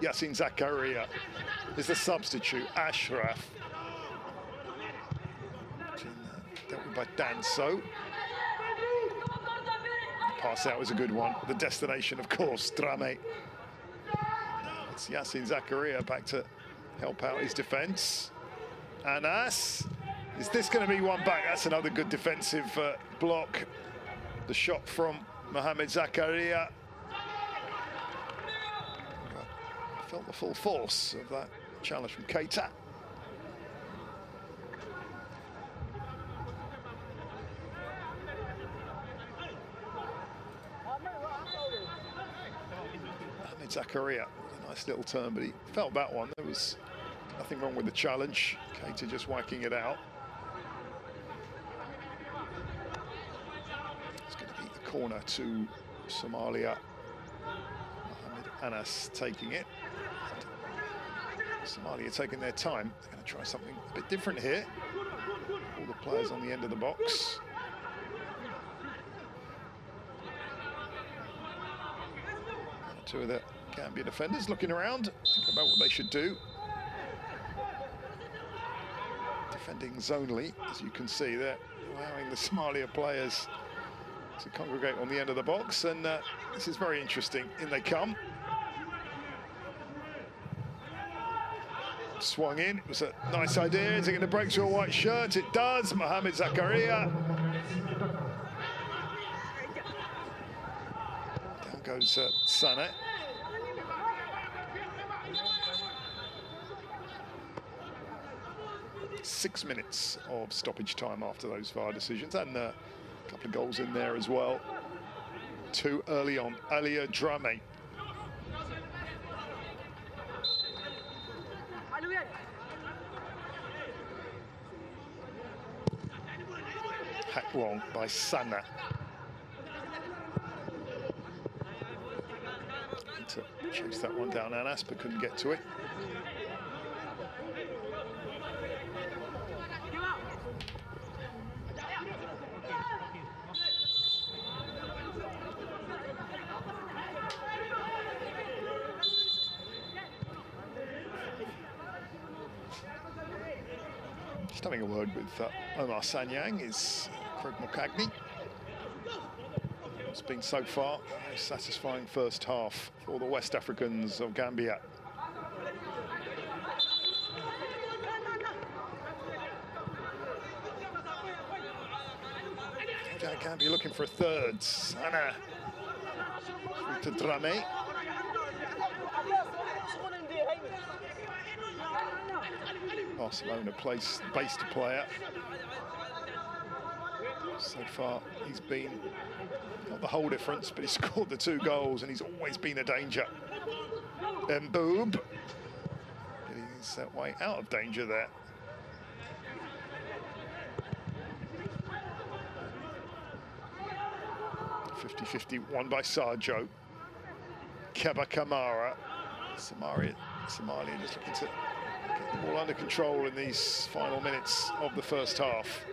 Yasin Zakaria is the substitute. Ashraf. Dealt with by Danso. Pass out was a good one. The destination, of course, Drame. It's Yasin Zakaria back to help out his defence. Anas. Is this going to be one back? That's another good defensive block. The shot from Mohamed Zakaria. Felt the full force of that challenge from Keita. Mohamed Zakaria, a nice little turn, but he felt that one. There was nothing wrong with the challenge. Keita just whacking it out. Corner to Somalia. Mohamed Anas taking it. Somalia taking their time. They're going to try something a bit different here. All the players on the end of the box. Two of the Gambia defenders looking around, thinking about what they should do. Defending zonally, as you can see, they're allowing the Somalia players to congregate on the end of the box, and this is very interesting. In they come. Swung in, it was a nice idea. Is it going to break through a white shirt? It does. Mohamed Zakaria. Down goes Sané. Six minutes of stoppage time after those VAR decisions, and a couple of goals in there as well. Two early on. Alia Drame. Hacked wrong by Sana. To chase that one down, Anas, but couldn't get to it. Just having a word with Omar Sanyang is Craig Mokagni. It's been so far a satisfying first half for the West Africans of Gambia. Gambia looking for a third. Sana to Drame. Barcelona based player. So far, he's been not the whole difference, but he scored the two goals, and he's always been a danger. Mboob getting his way out of danger there. .50-50 won by Sarjo. Keba Kamara. Somalia just looking to get the ball under control in these final minutes of the first half.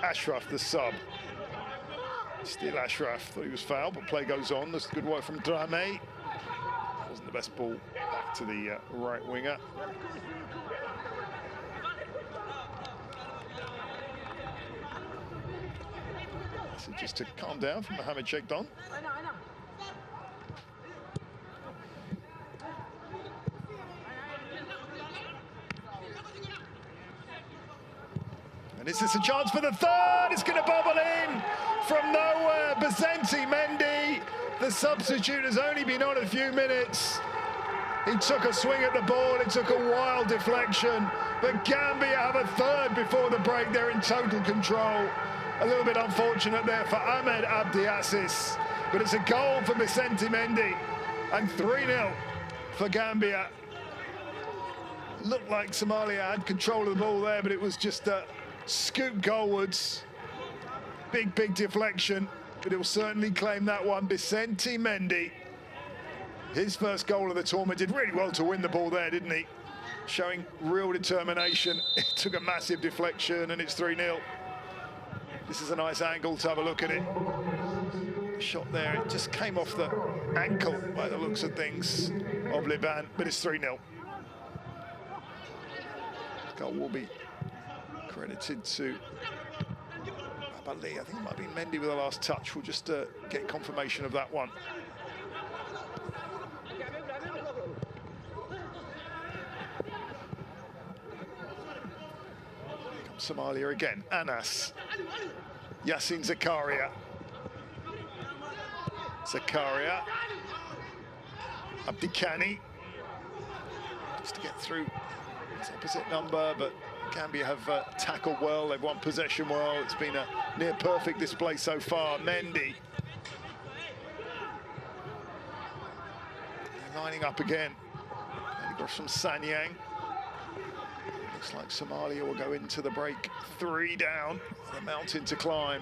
Ashraf, the sub. Still Ashraf, thought he was fouled, but play goes on. There's good work from Drame. Wasn't the best ball back to the right winger. So just to calm down from Mohamed Sheikhdon. And is this a chance for the third? It's going to bubble in from nowhere. Bizenti Mendy, the substitute, has only been on a few minutes. He took a swing at the ball. It took a wild deflection. But Gambia have a third before the break. They're in total control. A little bit unfortunate there for Ahmed Abdiasis. But it's a goal for Bizenti Mendy. And 3-0 for Gambia. Looked like Somalia had control of the ball there, but it was just a scoop goalwards. Big deflection, but he'll certainly claim that one. Bizenti Mendy, his first goal of the tournament, did really well to win the ball there, didn't he? Showing real determination. It took a massive deflection, and it's 3-0. This is a nice angle to have a look at it. The shot there, it just came off the ankle by the looks of things of Liban, but it's 3-0. Goal will be credited to Babali. I think it might be Mendy with the last touch. We'll just get confirmation of that one. Here comes Somalia again. Anas. Yassin Zakaria. Abdikani. Just to get through his opposite number, but Gambia have tackled well, they've won possession well. It's been a near perfect display so far. Mendy. They're lining up again. And across from Sanyang. Looks like Somalia will go into the break 3 down. The mountain to climb.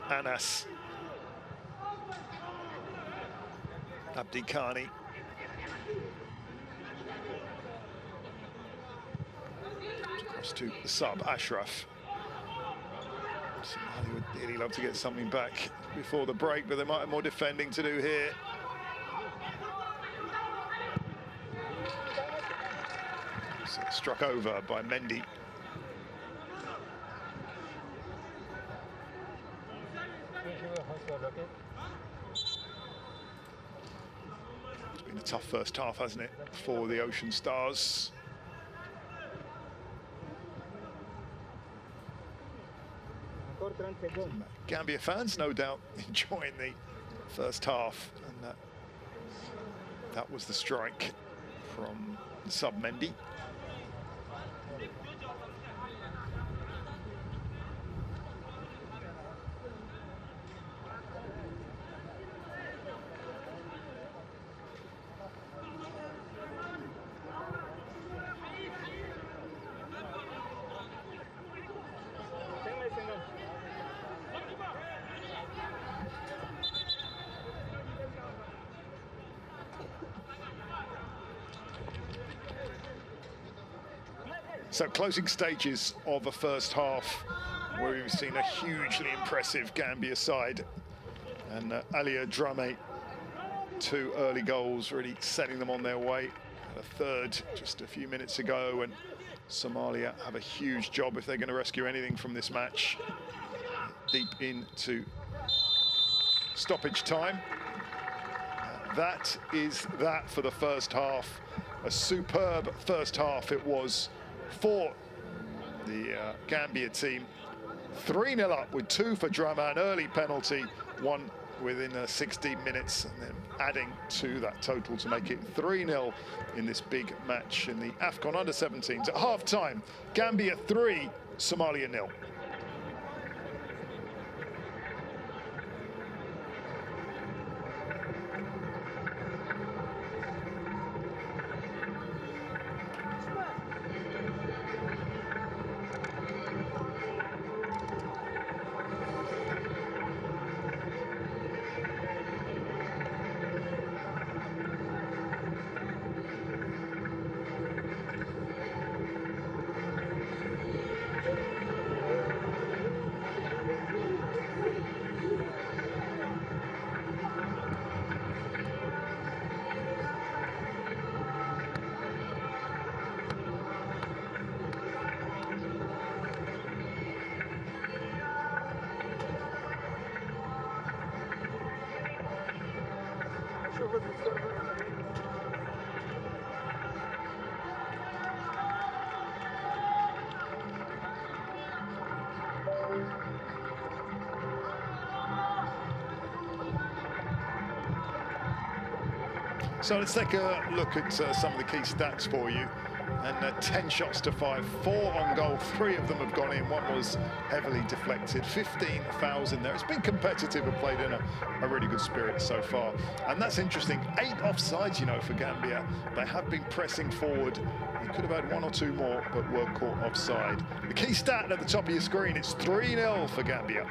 Anas. Abdikani. across to the sub, Ashraf. Somalia would really love to get something back before the break, but they might have more defending to do here. So struck over by Mendy. It's been a tough first half, hasn't it, for the Ocean Stars. Gambia fans, no doubt, enjoying the first half, and that was the strike from sub Mendy. So closing stages of a first half where we've seen a hugely impressive Gambia side, and Alia Drame, 2 early goals really setting them on their way. A third just a few minutes ago, and Somalia have a huge job if they're going to rescue anything from this match. Deep into stoppage time. That is that for the first half. A superb first half it was for the Gambia team. 3-0 up with 2 for Drama, an early penalty, 1 within 16 minutes, and then adding to that total to make it 3-0 in this big match in the AFCON Under-17s. At half-time, Gambia 3, Somalia 0. So let's take a look at some of the key stats for you. And 10 shots to 5, 4 on goal, 3 of them have gone in, 1 was heavily deflected, 15 fouls in there. It's been competitive and played in a really good spirit so far. And that's interesting, 8 offsides, you know, for Gambia. They have been pressing forward. They could have had 1 or 2 more, but were caught offside. The key stat at the top of your screen, it's 3-0 for Gambia.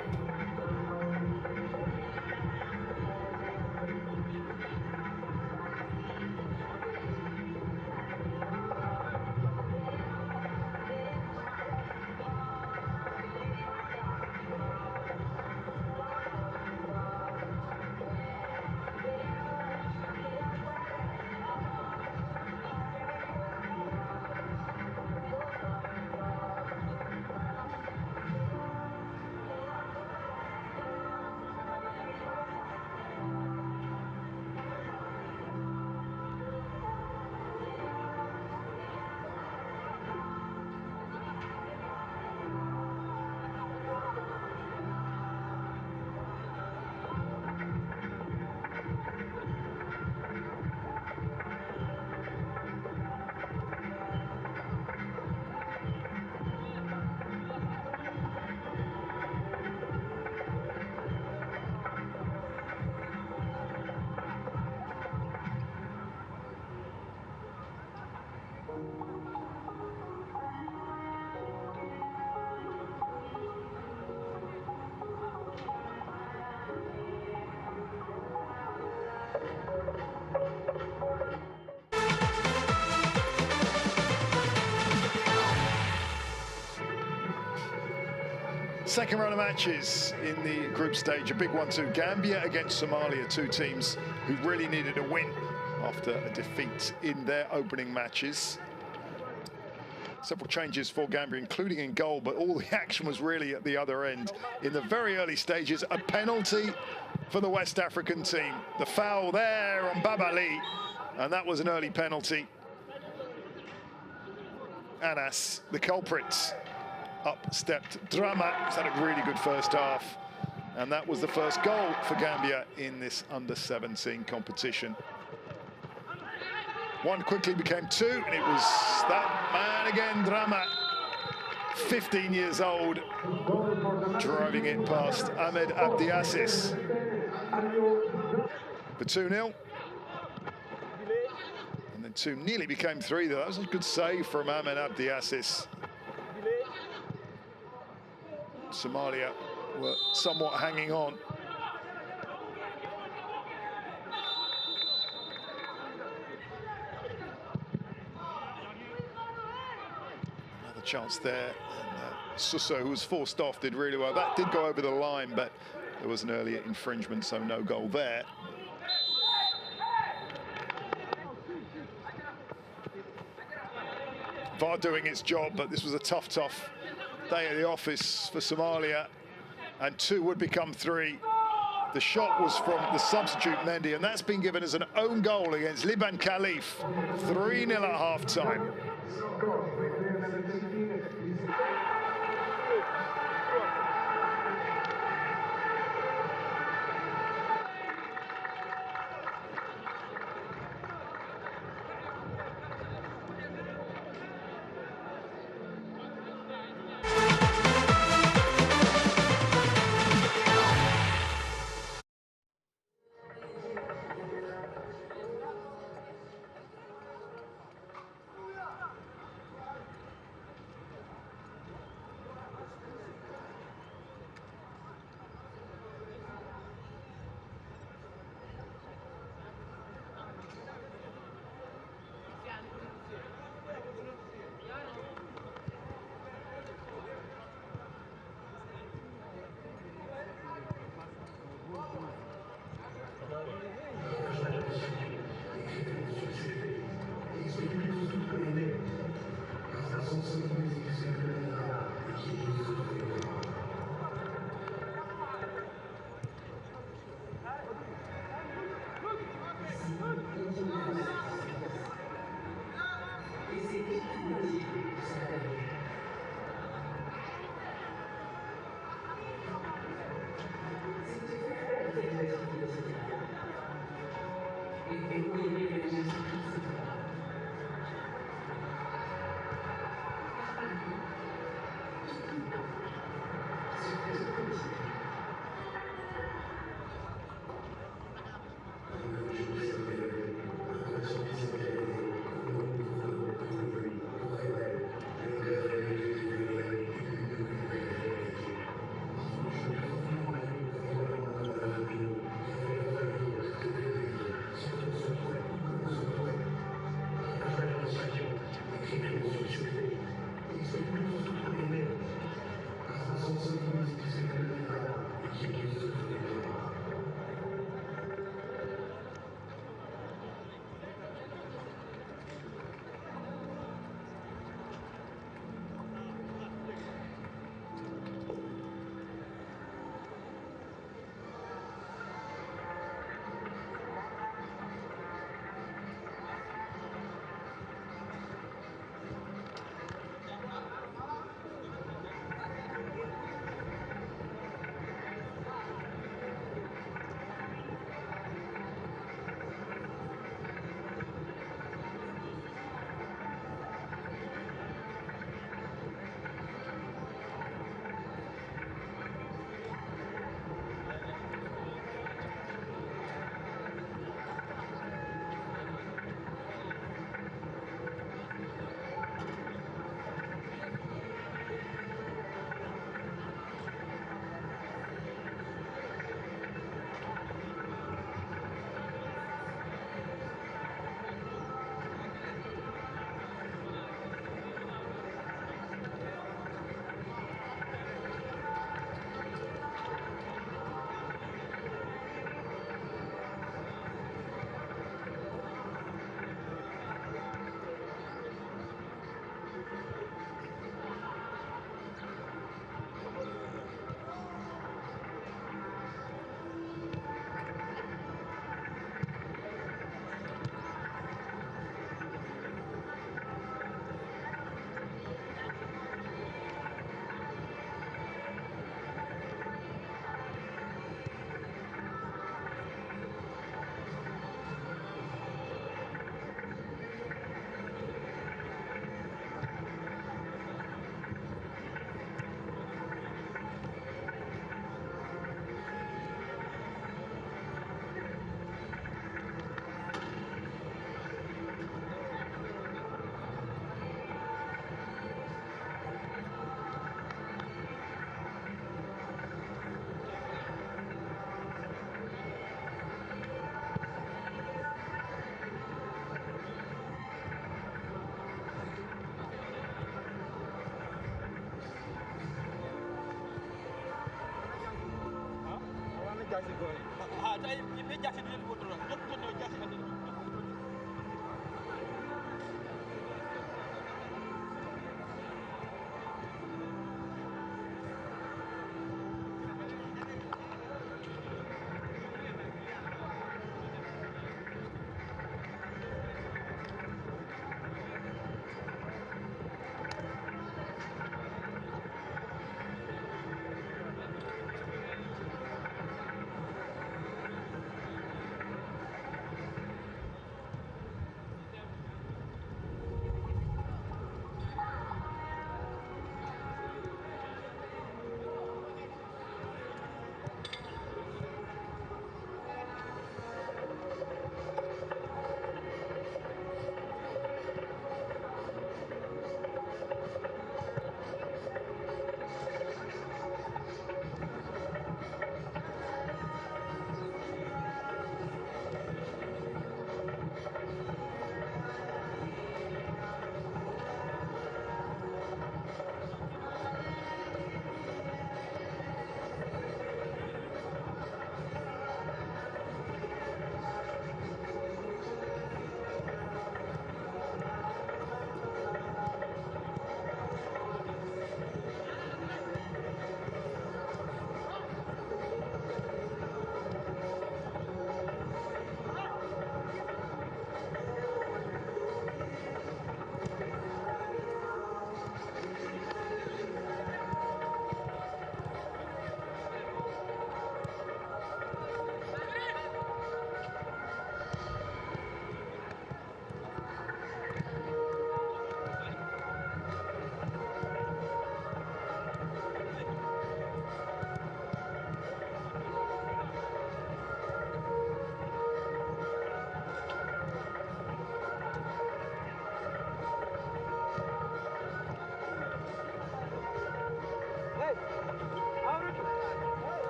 second round of matches in the group stage, a big one too. Gambia against Somalia, two teams who really needed a win after a defeat in their opening matches. Several changes for Gambia, including in goal, but all the action was really at the other end. In the very early stages, a penalty for the West African team. The foul there on Babali, and that was an early penalty. Anas, the culprits. Up stepped Drama, who's had a really good first half. And that was the first goal for Gambia in this under-17 competition. One quickly became two, and it was that man again, Drama, 15 years old, driving it past Ahmed Abdiasis for 2-0. And then two nearly became three, though. That was a good save from Ahmed Abdiasis. Somalia were somewhat hanging on. Another chance there. And Suso, who was forced off, did really well. That did go over the line, but there was an earlier infringement, so no goal there. VAR doing its job, but this was a tough day at the office for Somalia, and two would become three. The shot was from the substitute Mendy, and that's been given as an own goal against Liban Khalif. 3-0 at half-time.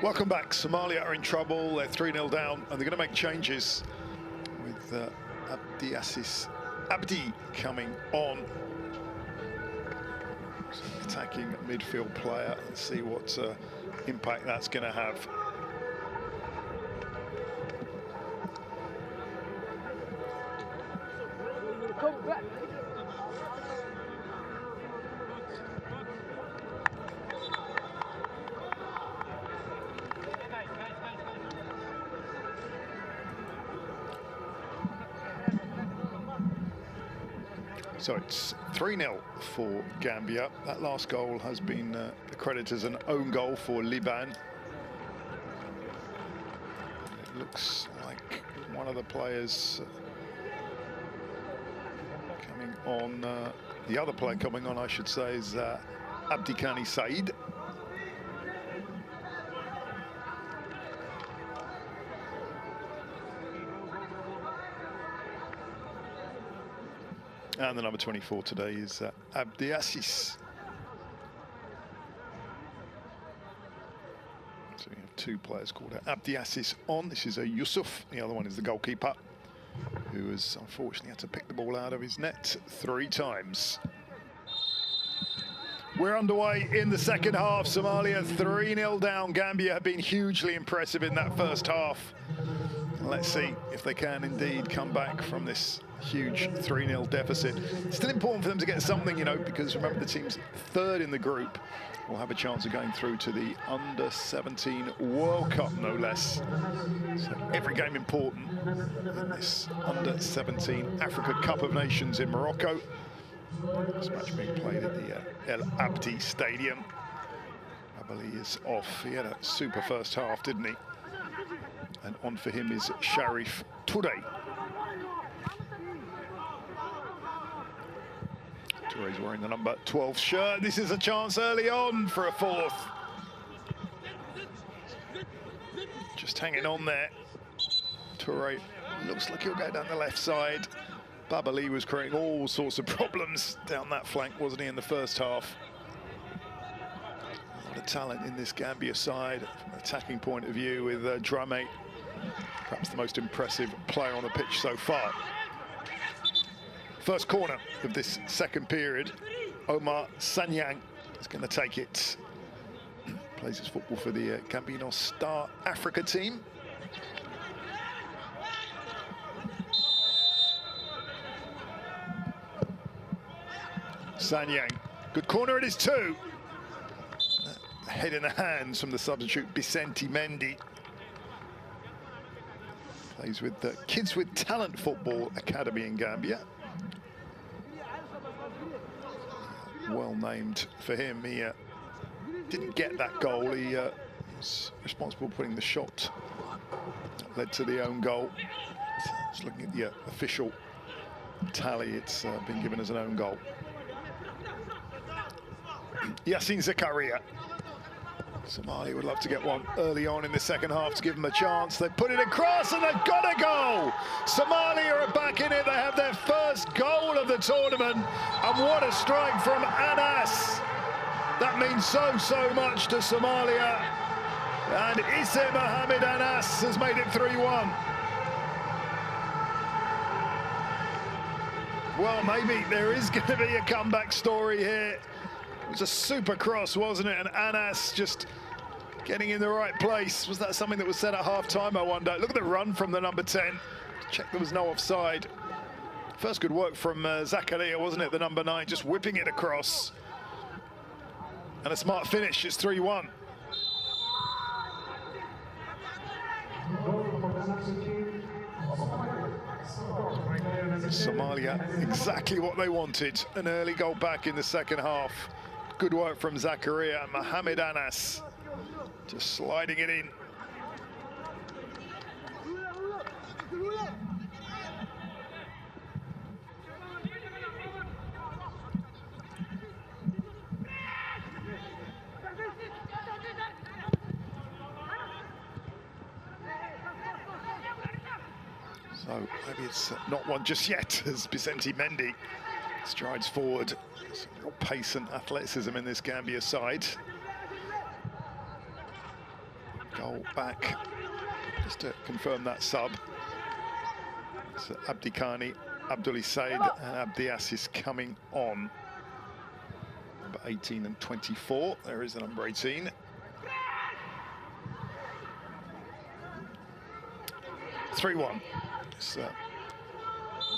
Welcome back. Somalia are in trouble. They're 3-0 down, and they're going to make changes with Abdiasis Abdi coming on. Attacking midfield player. Let's see what impact that's going to have. So it's 3-0 for Gambia. That last goal has been accredited as an own goal for Liban. It looks like one of the players coming on, the other player coming on, I should say, is Abdikani Said. And the number 24 today is Abdiassis. So we have two players called Abdiassis on. This is a Yusuf. The other one is the goalkeeper, who has unfortunately had to pick the ball out of his net 3 times. We're underway in the second half. Somalia 3-0 down. Gambia have been hugely impressive in that first half. Let's see if they can indeed come back from this huge 3-0 deficit. It's still important for them to get something, you know, because remember the team's third in the group will have a chance of going through to the Under-17 World Cup, no less. So every game important in this Under-17 Africa Cup of Nations in Morocco. This match being played at the El Abdi Stadium. Abali is off. He had a super first half, didn't he? And on for him is Sharif Touré. Touré's wearing the number 12 shirt. This is a chance early on for a fourth. Just hanging on there. Touré looks like he'll go down the left side. Babali was creating all sorts of problems down that flank, wasn't he, in the first half? A lot of talent in this Gambia side from an attacking point of view, with Dramé, perhaps the most impressive player on the pitch so far. First corner of this second period. Omar Sanyang is going to take it. Plays his football for the Gambino Star Africa team. Sanyang, good corner, it is 2. Head in the hands from the substitute Vicente Mendy. Plays with the Kids with Talent Football Academy in Gambia. Well named for him. He didn't get that goal. He was responsible for putting the shot that led to the own goal. Just looking at the official tally, it's been given as an own goal. Yassine Zakaria. Somalia would love to get one early on in the second half to give them a chance. They put it across and they've got a goal. Somalia are back in it. They have their first goal of the tournament. And what a strike from Anas. That means so much to Somalia. And Isse Mohamed Anas has made it 3-1. Well, maybe there is going to be a comeback story here. It was a super cross, wasn't it? And Anas just getting in the right place. Was that something that was said at half-time, I wonder? Look at the run from the number 10. Check there was no offside. First good work from Zakaria, wasn't it? The number 9, just whipping it across. And a smart finish, it's 3-1. Somalia, exactly what they wanted. An early goal back in the second half. Good work from Zakaria and Mohamed Anas. Just sliding it in. So maybe it's not one just yet, as Vicente Mendy strides forward. Some real pace and athleticism in this Gambia side. Goal back, just to confirm that sub. It's Abdikani Abdulli Said and Abdi Assis coming on. Number 18 and 24. There is the number 18. (3-1). It's a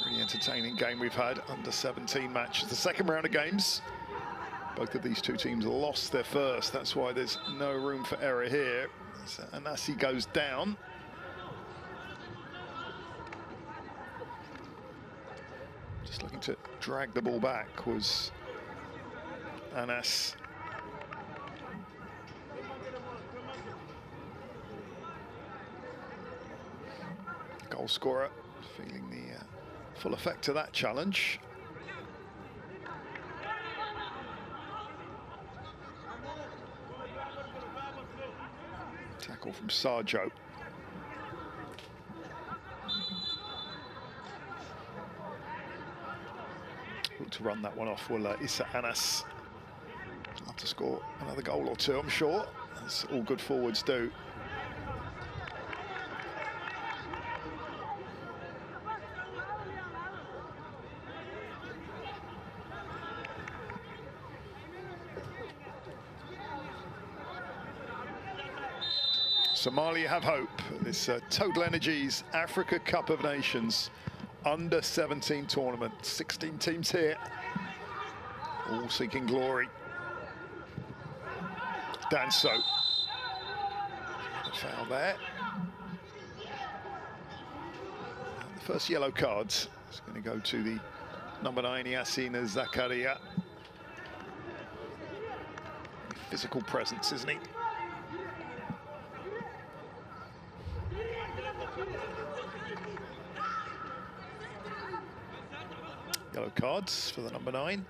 really entertaining game we've had. Under 17 match. The second round of games. Both of these two teams lost their first. That's why there's no room for error here. So Anassi goes down. Just looking to drag the ball back was Anas. Goal scorer feeling the full effect of that challenge. Tackle from Sarjo. Look to run that one off will Issa Anas. Love to score another goal or two, I'm sure, as all good forwards do. Somalia have hope. This Total Energies Africa Cup of Nations under 17 tournament. 16 teams here, all seeking glory. Danso. The foul there. And the first yellow card is going to go to the number 9, Yassine Zakaria. Physical presence, isn't he? Yellow cards for the number 9.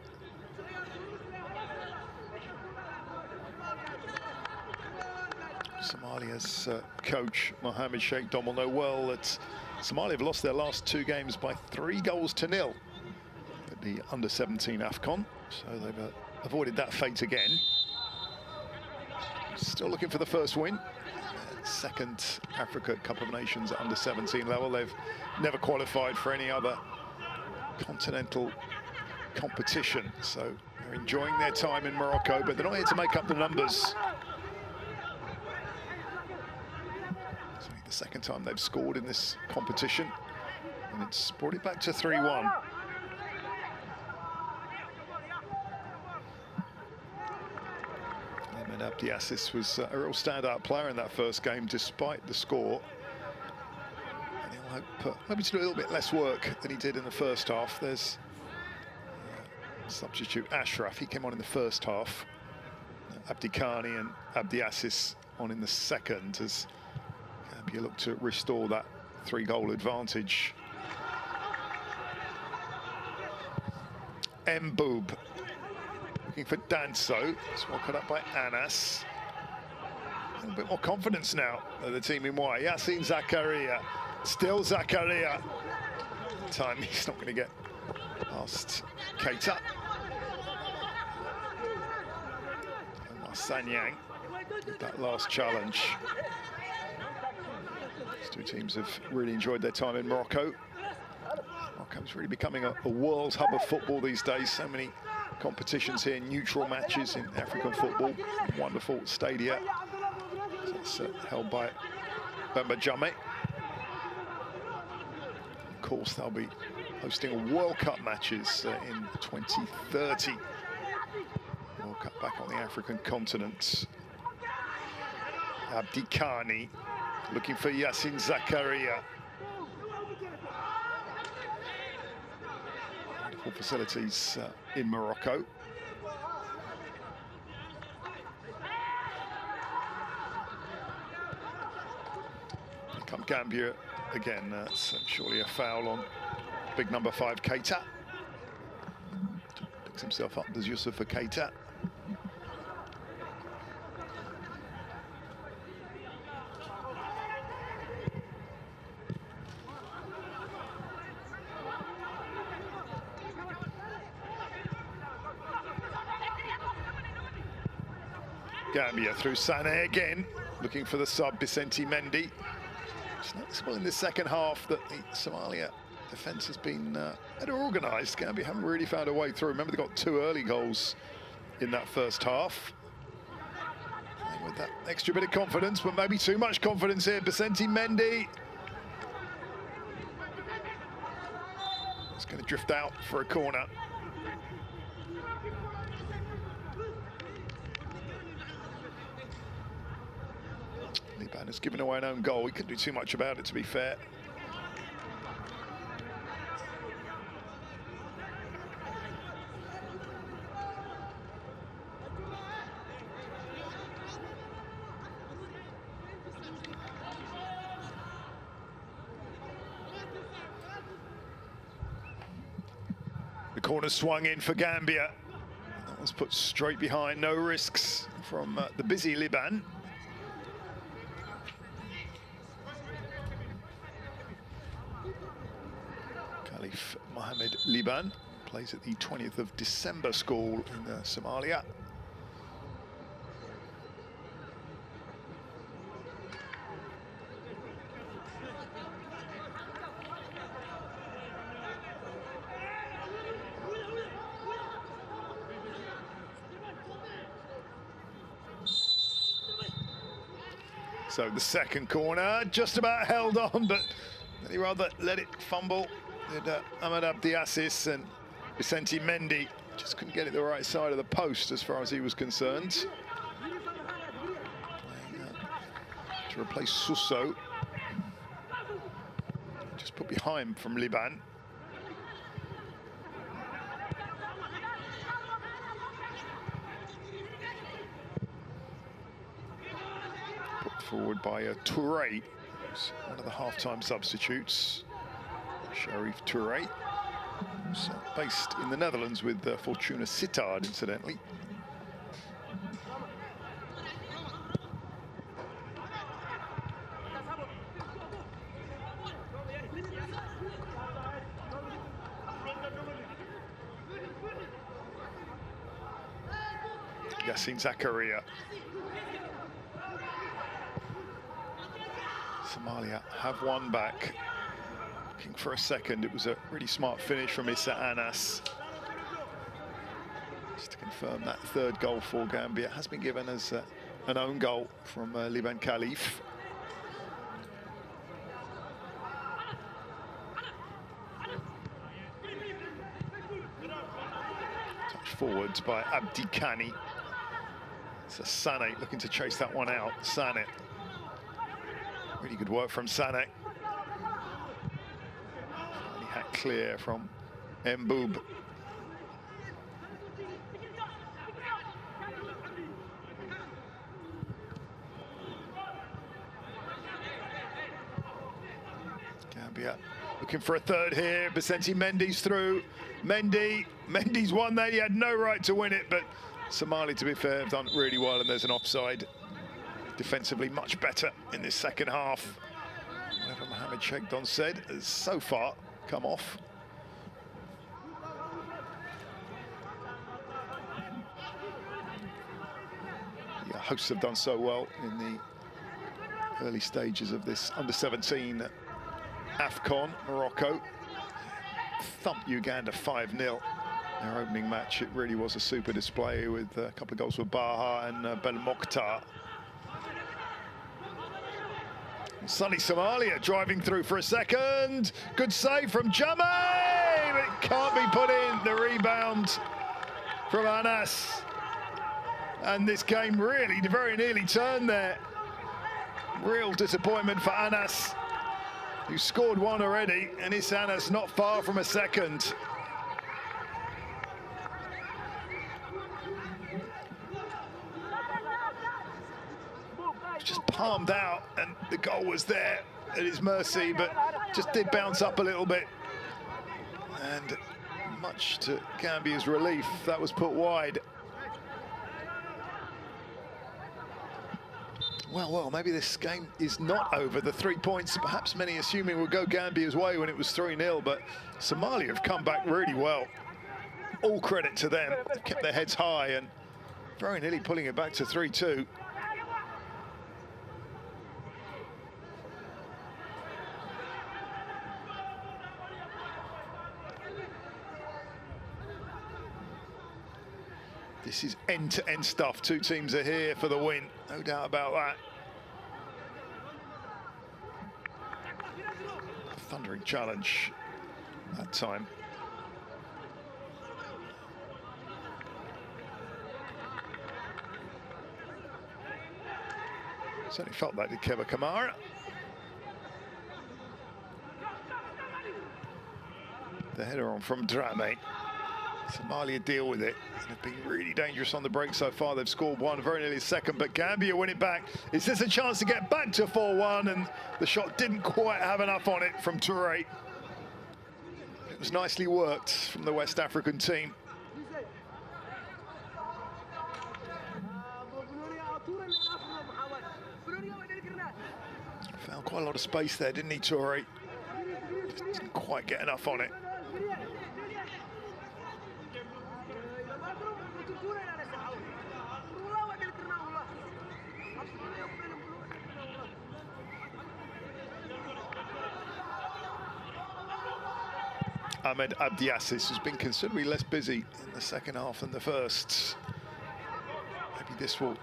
Somalia's coach, Mohamed Sheikh Dom, will know well that Somalia have lost their last 2 games by 3-0 at the under-17 AFCON. So they've avoided that fate again. Still looking for the first win. Second Africa Cup of Nations at under-17 level. They've never qualified for any other continental competition, so they're enjoying their time in Morocco, but they're not here to make up the numbers. It's only the second time they've scored in this competition, and it's brought it back to 3-1. Ahmed Abdi Assis was a real standout player in that first game, despite the score. Maybe to do a little bit less work than he did in the first half. There's substitute Ashraf. He came on in the first half. Abdi Khani and Abdi Assis on in the second as Gambia look to restore that 3-goal advantage. Mboob looking for Danso. It's well cut up by Anas. A little bit more confidence now of the team in white. Yassine Zakaria. Still Zakaria. Time he's not going to get past Keita. And Sanyang with that last challenge. These two teams have really enjoyed their time in Morocco. Morocco's really becoming a world hub of football these days. So many competitions here, neutral matches in African football. Wonderful stadia. So it's held by Bemba Jammeh. Of course, they'll be hosting World Cup matches in 2030. World Cup back on the African continent. Abdi Khani looking for Yassine Zakaria. Wonderful facilities in Morocco. Here come Gambia again. That's surely a foul on big number 5, Keita. Picks himself up, does Yusufa Keita. Gambia through Sané again, looking for the sub, Vicente Mendy. It's noticeable in the second half that the Somalia defence has been better organised. Gambia haven't really found a way through. Remember, they got 2 early goals in that first half. Playing with that extra bit of confidence, but maybe too much confidence here. Vicente Mendy. It's going to drift out for a corner. Liban has given away an own goal. He couldn't do too much about it, to be fair. The corner swung in for Gambia. That was put straight behind, no risks from the busy Liban. Khalif Mohammed Liban plays at the 20th of December school in Somalia. So the second corner just about held on, but he rather let it fumble. Ahmed Abdiassis and Vicente Mendy just couldn't get it the right side of the post as far as he was concerned. Playing to replace Suso. Just put behind from Liban. Forward by Touré, who's one of the half-time substitutes. Sharif Touré, who's based in the Netherlands with Fortuna Sittard, incidentally. Yassine Zakaria. Somalia have one back. Looking for a second. It was a really smart finish from Issa Anas. Just to confirm that third goal for Gambia has been given as an own goal from Liban Khalif. Touch forwards by Abdi Kani. It's a Sane looking to chase that one out. Sane. Really good work from Sane. He had clear from Mboob. Gambia looking for a third here. Vicente Mendy's through. Mendy's won that. He had no right to win it, but Somalia, to be fair, have done really well, and there's an offside. Defensively much better in this second half. Whatever Mohamed Sheikhdon said has so far come off. The hosts have done so well in the early stages of this under-17 AFCON. Morocco thumped Uganda 5-0. Their opening match, it really was a super display with a couple of goals with Baha and Bel Mokhtar. Sunny Somalia driving through for a second. Good save from Jameh, but it can't be put in. The rebound from Anas. And this game really very nearly turned there. Real disappointment for Anas, who scored one already, and it's Anas not far from a second. Just palmed out, and the goal was there at his mercy, but just did bounce up a little bit. And much to Gambia's relief, that was put wide. Well, maybe this game is not over. The 3 points, perhaps many assuming, would go Gambia's way when it was 3-0, but Somalia have come back really well. All credit to them. They've kept their heads high and very nearly pulling it back to 3-2. This is end-to-end stuff. Two teams are here for the win, no doubt about that. Thundering challenge that time. Certainly felt that, did Keba Kamara. The header on from Drame. Somalia deal with it and have been really dangerous on the break so far. They've scored one, very nearly a second, but Gambia win it back. Is this a chance to get back to 4-1? And the shot didn't quite have enough on it from Toure. It was nicely worked from the West African team. Found quite a lot of space there, didn't he, Toure? Just didn't quite get enough on it. Ahmed Abdiassis has been considerably less busy in the second half than the first. Maybe this will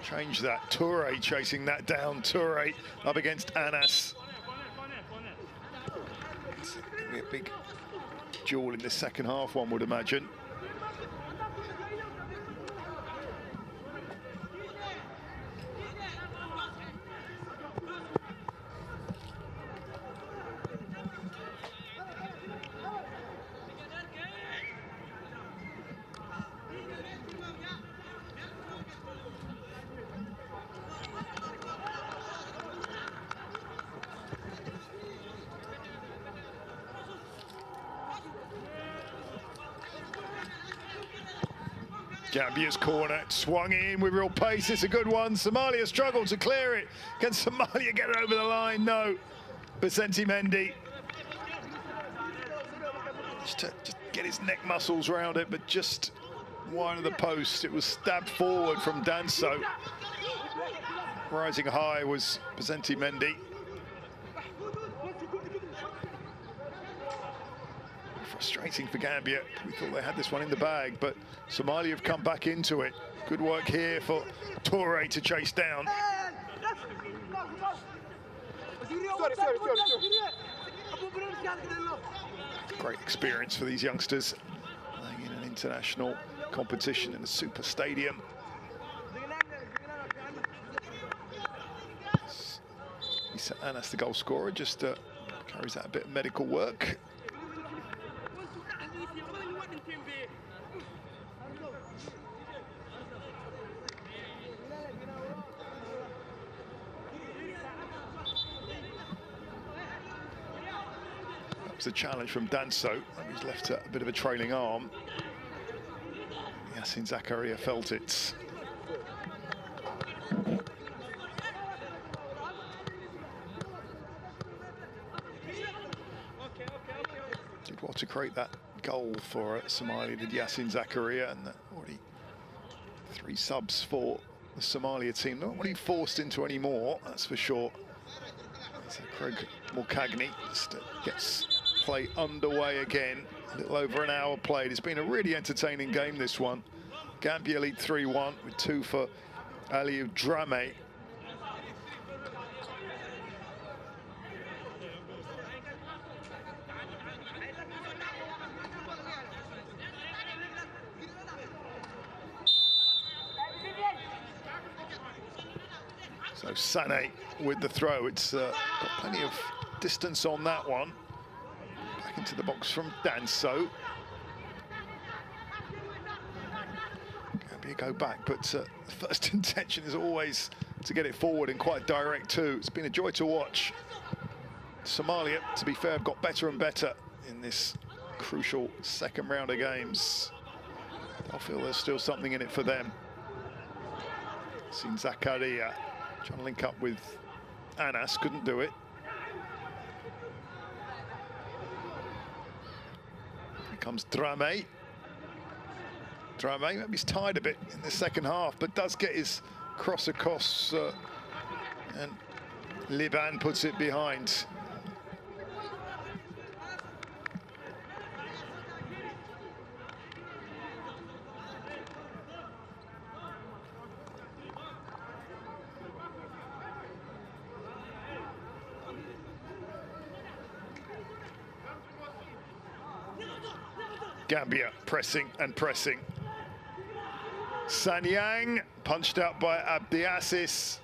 change that. Toure chasing that down. Toure up against Anas. It's going to be a big duel in the second half, one would imagine. Gambia's corner, swung in with real pace. It's a good one. Somalia struggled to clear it. Can Somalia get it over the line? No. Vicente Mendy. Just get his neck muscles around it, but just wide of the post. It was stabbed forward from Danso. Rising high was Vicente Mendy. Frustrating for Gambia. We thought they had this one in the bag, but Somalia have come back into it. Good work here for Toure to chase down. Great experience for these youngsters playing in an international competition in a super stadium. Issa Anas, the goal scorer, just carries out a bit of medical work. The challenge from Danso, who's left a bit of a trailing arm. Yassine Zakaria felt it. Did well to create that goal for Somalia, did Yassine Zakaria, and already 3 subs for the Somalia team. Not really forced into any more, that's for sure. So Craig Mulcagney just gets play underway again. A little over an hour played. It's been a really entertaining game, this one. Gambia lead 3-1 with 2 for Aliou Drame. So Sané with the throw. It's got plenty of distance on that one. Back into the box from Danso. Gambia go back, but the first intention is always to get it forward and quite direct too. It's been a joy to watch. Somalia, to be fair, have got better and better in this crucial second round of games. I feel there's still something in it for them. Seen Zakaria trying to link up with Anas, couldn't do it. Here comes Drame. Drame, maybe he's tired a bit in the second half, but does get his cross across, and Liban puts it behind. Gambia pressing and pressing. Sanyang punched out by Abdiasis.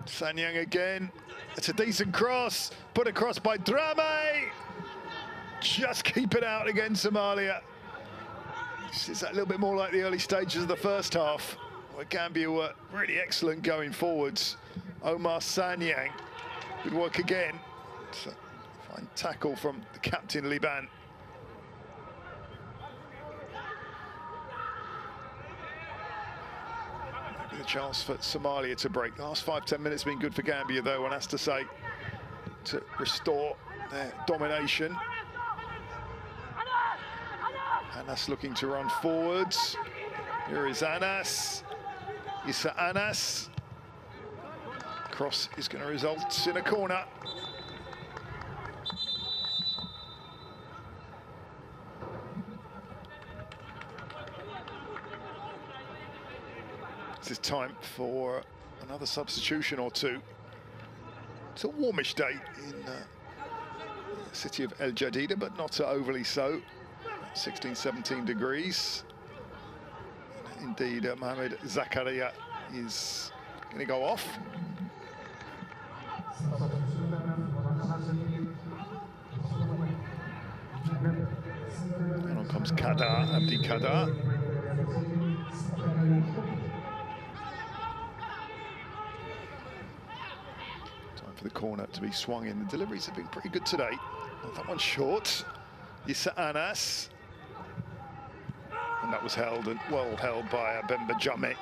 Sanyang again. It's a decent cross, put across by Drame. Just keep it out again, Somalia. This is a little bit more like the early stages of the first half, where Gambia were really excellent going forwards. Omar Sanyang, good work again. So, fine tackle from the captain, Liban. Maybe the chance for Somalia to break. The last 5-10 minutes have been good for Gambia, though, one has to say, to restore their domination. Anas looking to run forwards. Here is Anas. Issa Anas. Cross is going to result in a corner. This is time for another substitution or two. It's a warmish day in the city of El Jadida, but not overly so. 16, 17 degrees. Indeed, Mohamed Zakaria is going to go off. And on comes Kadar, Abdi Kadar. Time for the corner to be swung in. The deliveries have been pretty good today. That one's short. Issa Anas. And that was held, and well held by Bemba Jammeh.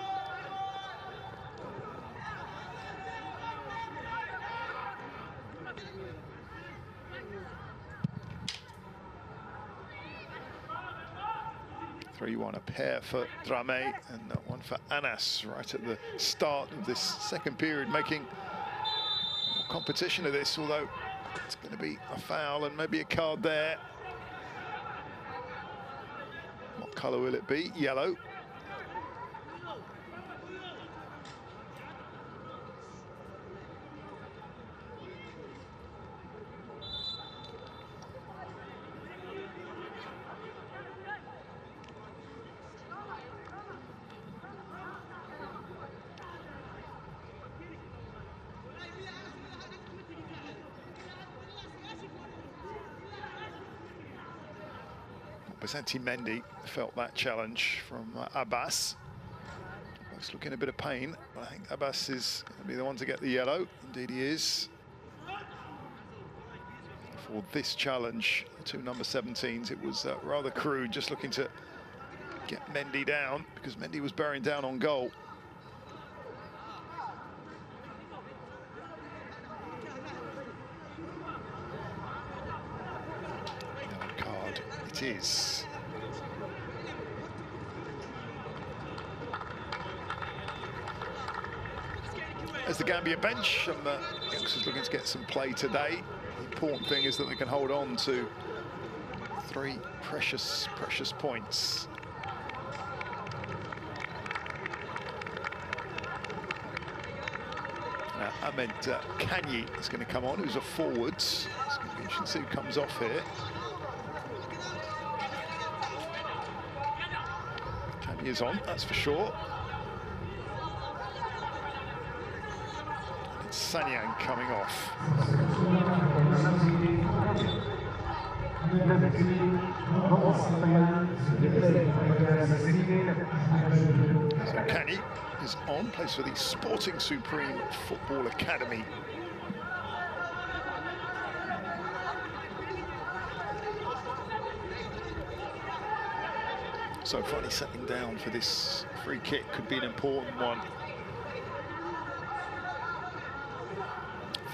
(3-1) a pair for Drame and one for Anas right at the start of this second period, making more competition of this, although it's going to be a foul and maybe a card there. What colour will it be? Yellow. Basenti Mendy felt that challenge from Abbas. Looks looking a bit of pain, but I think Abbas is going to be the one to get the yellow. Indeed he is. For this challenge, the two number 17s, it was rather crude, just looking to get Mendy down, because Mendy was bearing down on goal. It is. As the Gambia bench, some youngsters looking to get some play today. The important thing is that they can hold on to 3 precious points. Ahmed Kanyi is going to come on, who's a forwards. It's going to be interesting to see who comes off here. Is on, that's for sure. And it's Sanyang coming off. So Kenny is on, plays for the Sporting Supreme Football Academy. So finally settling down for this free kick could be an important one.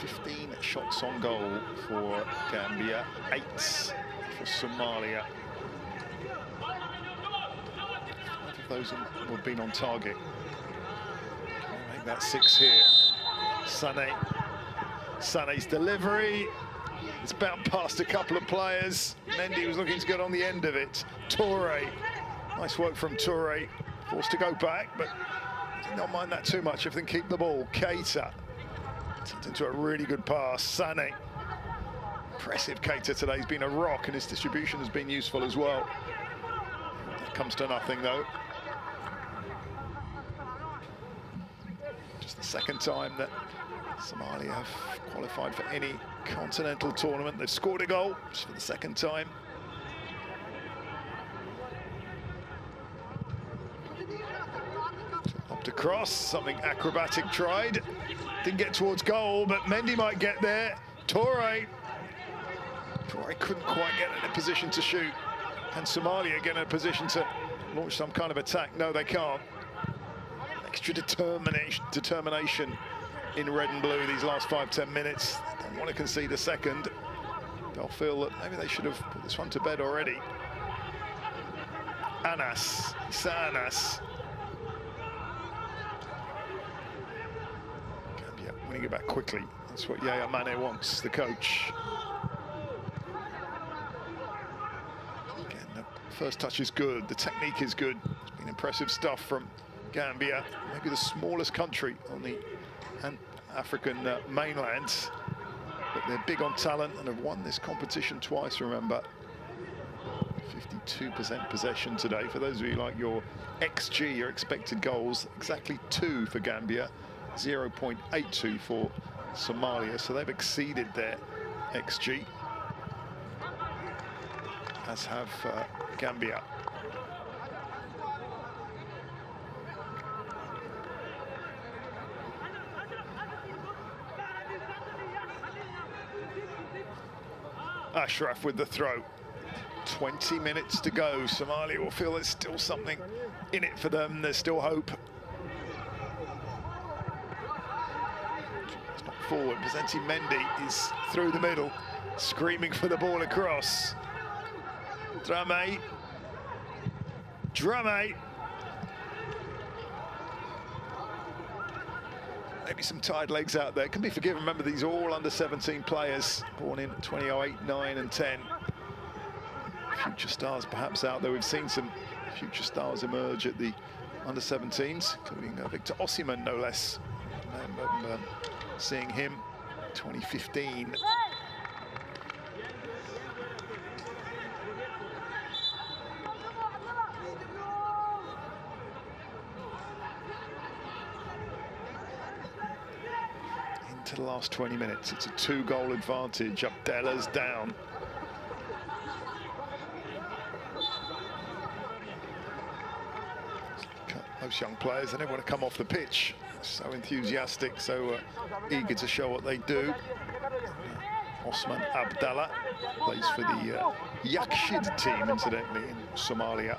15 shots on goal for Gambia, 8 for Somalia. 5 of those have been on target. I'll make that 6 here. Sane's delivery. It's bounced past a couple of players. Mendy was looking to get on the end of it. Toure. Nice work from Toure, forced to go back, but did not mind that too much if they keep the ball. Keita turned into a really good pass. Sane Impressive Keita today. He's been a rock and his distribution has been useful as well. That comes to nothing though. Just the second time that Somalia have qualified for any continental tournament. They've scored a goal just for the second time. Lobbed across, something acrobatic tried. Didn't get towards goal, but Mendy might get there. Toure couldn't quite get in a position to shoot. And Somalia get in a position to launch some kind of attack. No, they can't. Extra determination in red and blue these last 5-10 minutes. They don't want to concede a second. They'll feel that maybe they should have put this one to bed already. Anas. Gambia winning it back quickly. That's what Yaya Mane wants, the coach. Again, the first touch is good, the technique is good. It's been impressive stuff from Gambia, maybe the smallest country on the African mainland, but they're big on talent and have won this competition twice, remember. 52% possession today. For those of you like your XG, your expected goals, exactly 2 for Gambia, 0.82 for Somalia, so they've exceeded their XG, as have Gambia. Ashraf with the throw. 20 minutes to go. Somalia will feel there's still something in it for them. There's still hope. It's not forward. Presenting Mendy is through the middle, screaming for the ball across. Drame. Maybe some tired legs out there. Can be forgiven. Remember, these are all under 17 players, born in 2008, 9 and 10. Future stars perhaps out there. We've seen some future stars emerge at the under 17s, including Victor Osimhen, no less. I remember seeing him 2015. Into the last 20 minutes, it's a 2-goal advantage. Abdella's down. Those young players, they don't want to come off the pitch. So enthusiastic, so eager to show what they do. Osman Abdallah plays for the Yakshid team, incidentally, in Somalia.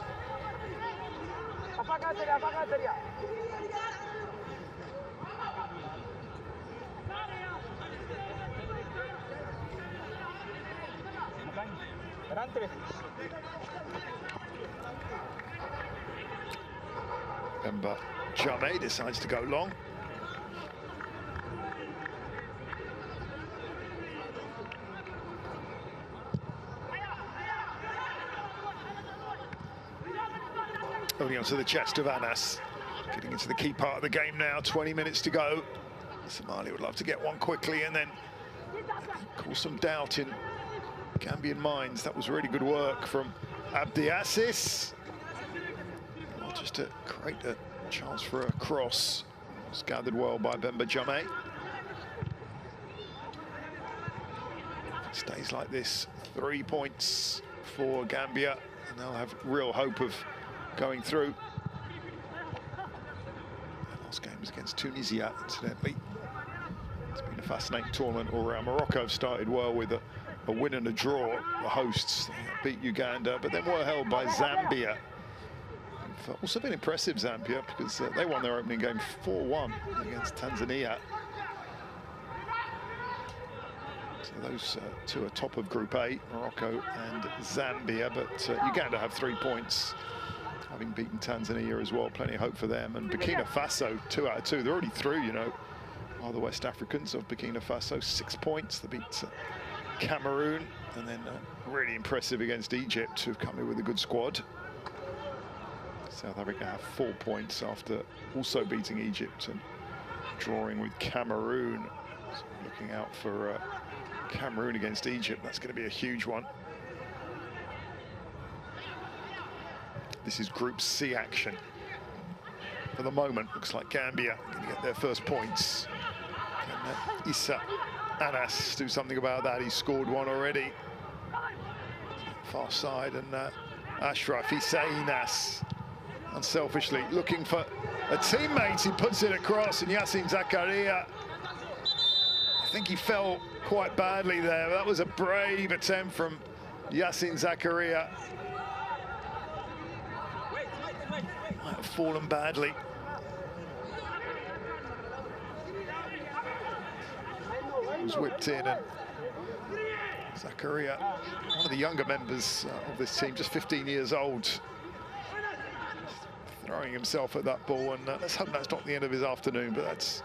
Remember, Jame decides to go long. Only onto the chest of Anas. Getting into the key part of the game now, 20 minutes to go. Somalia would love to get one quickly and then cause some doubt in Gambian minds. That was really good work from Abdi Assis. Just to create a chance for a cross. It's gathered well by Bemba Jame. If it stays like this, 3 points for Gambia, and they'll have real hope of going through. Their last game was against Tunisia, incidentally. It's been a fascinating tournament all around. Morocco have started well with a win and a draw. The hosts beat Uganda, but then were held by Zambia. Also been impressive, Zambia, because they won their opening game 4-1 against Tanzania. So those two are top of Group A, Morocco and Zambia, but Uganda have 3 points, having beaten Tanzania as well. Plenty of hope for them. And Burkina Faso, 2 out of 2. They're already through, you know, are the West Africans of Burkina Faso, 6 points. They beat Cameroon, and then really impressive against Egypt, who've come in with a good squad. South Africa have 4 points after also beating Egypt and drawing with Cameroon. So looking out for Cameroon against Egypt, that's going to be a huge one. This is Group C action. For the moment, looks like Gambia going to get their first points. Can Issa Anas do something about that? He scored one already. Far side, and Ashraf Issa unselfishly looking for a teammate. He puts it across, and Yassin Zakaria, I think he fell quite badly there. That was a brave attempt from Yassin Zakaria. Might have fallen badly. He was whipped in, and Zakaria, one of the younger members of this team, just 15 years old, throwing himself at that ball, and let's hope that's not the end of his afternoon, but that's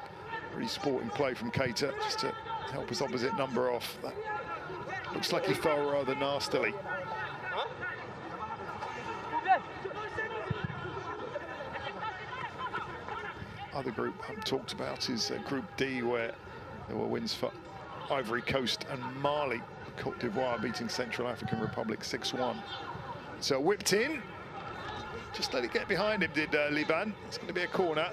really sporting play from Keita, just to help his opposite number off. That looks like he fell rather nastily. Other group I haven't talked about is Group D, where there were wins for Ivory Coast and Mali. Côte d'Ivoire beating Central African Republic 6-1. So whipped in. Just let it get behind him, did Liban. It's going to be a corner.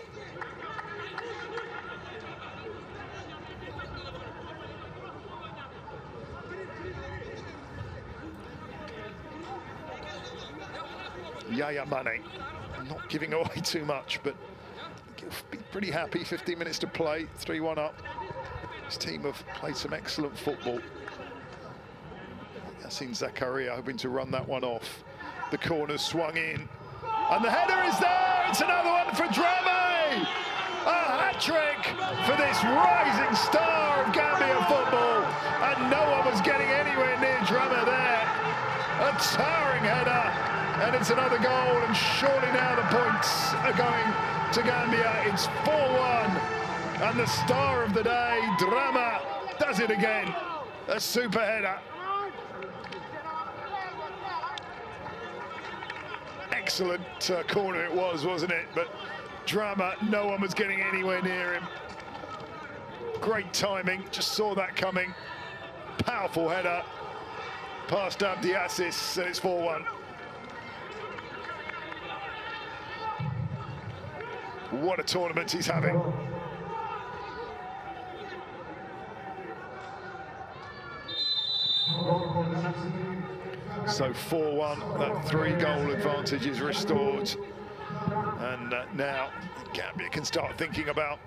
Yaya Mane, not giving away too much, but he'll be pretty happy. 15 minutes to play, 3-1 up. This team have played some excellent football. Yassin Zakaria hoping to run that one off. The corner swung in, and the header is there. It's another one for Drame. A hat-trick for this rising star of Gambia football, and no one was getting anywhere near Drame there. A towering header, and it's another goal, and surely now the points are going to Gambia. It's 4-1. And the star of the day, Drama, does it again. A super header. Excellent corner it was, wasn't it? But Drama, no one was getting anywhere near him. Great timing, just saw that coming. Powerful header. Past Abdiasis, and it's 4-1. What a tournament he's having. So 4-1, that 3-goal advantage is restored. And now Gambia can start thinking about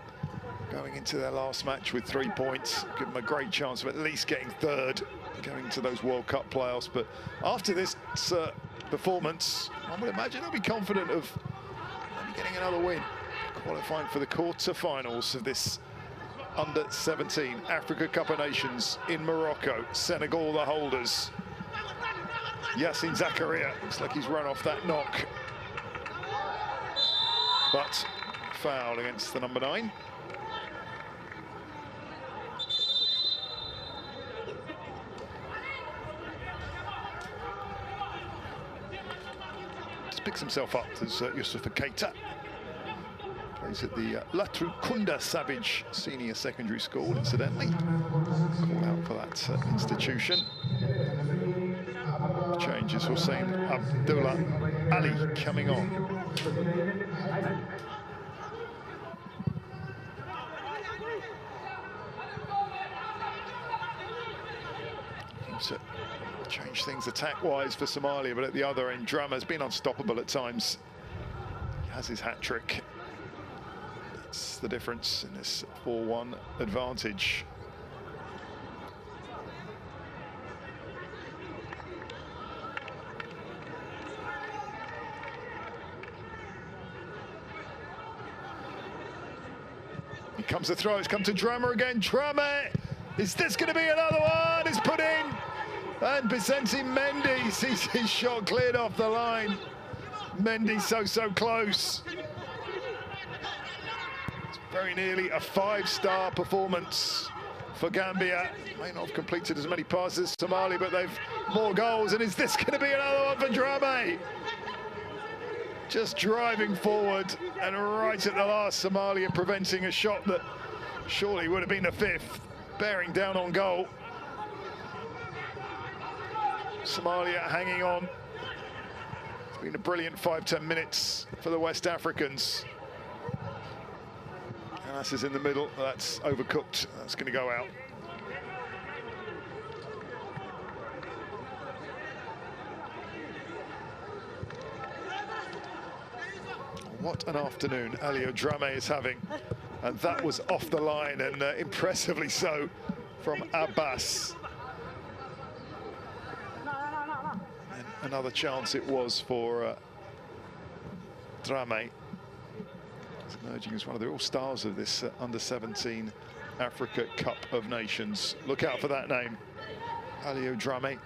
going into their last match with 3 points. Give them a great chance of at least getting third, going to those World Cup playoffs. But after this performance, I would imagine they'll be confident of maybe getting another win, qualifying for the quarter-finals of this Under-17 Africa Cup of Nations in Morocco. Senegal, the holders. Yassin Zakaria looks like he's run off that knock, but foul against the number 9. Just picks himself up as Yusufa Keita. Plays at the Latrukunda Savage Senior Secondary School, incidentally. Call out for that institution. Changes, Hussein Abdullah Ali coming on. To change things attack-wise for Somalia, but at the other end, Drama has been unstoppable at times. He has his hat-trick. That's the difference in this 4-1 advantage. Here comes the throw, it's come to Drama again. Drama, is this going to be another one? It's put in. And Vicente Mendy sees his shot cleared off the line. Mendy so close. It's very nearly a 5-star performance for Gambia. May not have completed as many passes as Somalia, but they've more goals. And is this going to be another one for Drame? Just driving forward, and right at the last, Somalia preventing a shot that surely would have been a 5th, bearing down on goal. Somalia hanging on. It's been a brilliant 5-10 minutes for the West Africans. And Anas is in the middle. That's overcooked. That's going to go out. What an afternoon Alio Drame is having. And that was off the line, and impressively so from Abbas. And another chance it was for Drame. He's emerging as one of the all-stars of this Under-17 Africa Cup of Nations. Look out for that name, Alio Drame.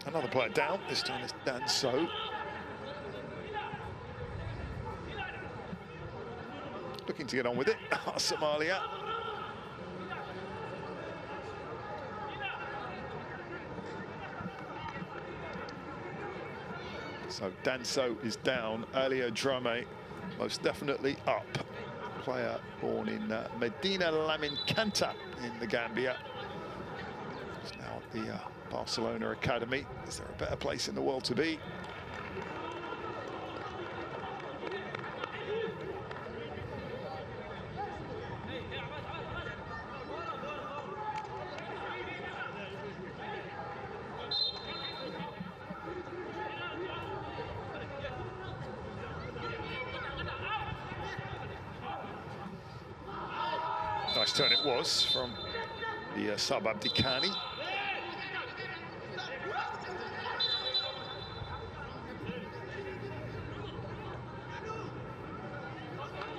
Another player down, this time it's Danso. Looking to get on with it, Somalia. So Danso is down, Alio Drame most definitely up. Player born in Medina Lamin Kanta in the Gambia. He's now at the Barcelona Academy. Is there a better place in the world to be? Nice turn it was from the sub Abdikani.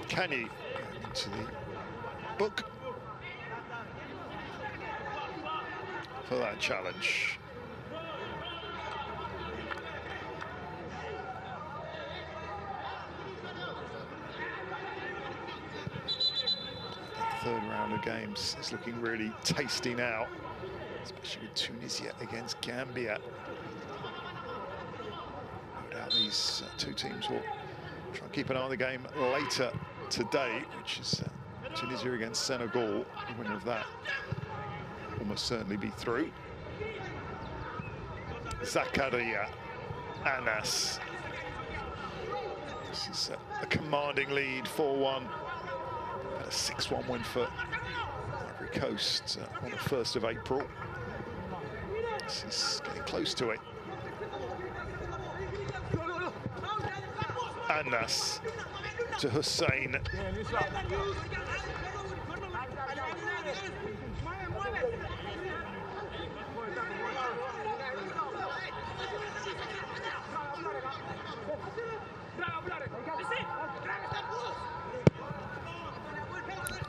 Kani into the book for that challenge. The third round of games is looking really tasty now, especially with Tunisia against Gambia. No doubt these two teams will try and keep an eye on the game later today, which is Tunisia against Senegal. The winner of that will almost certainly be through. Zakaria Anas. This is a commanding lead, 4-1. But a 6-1 win for Ivory Coast on the 1st of April. This is getting close to it. Anas to Hussein.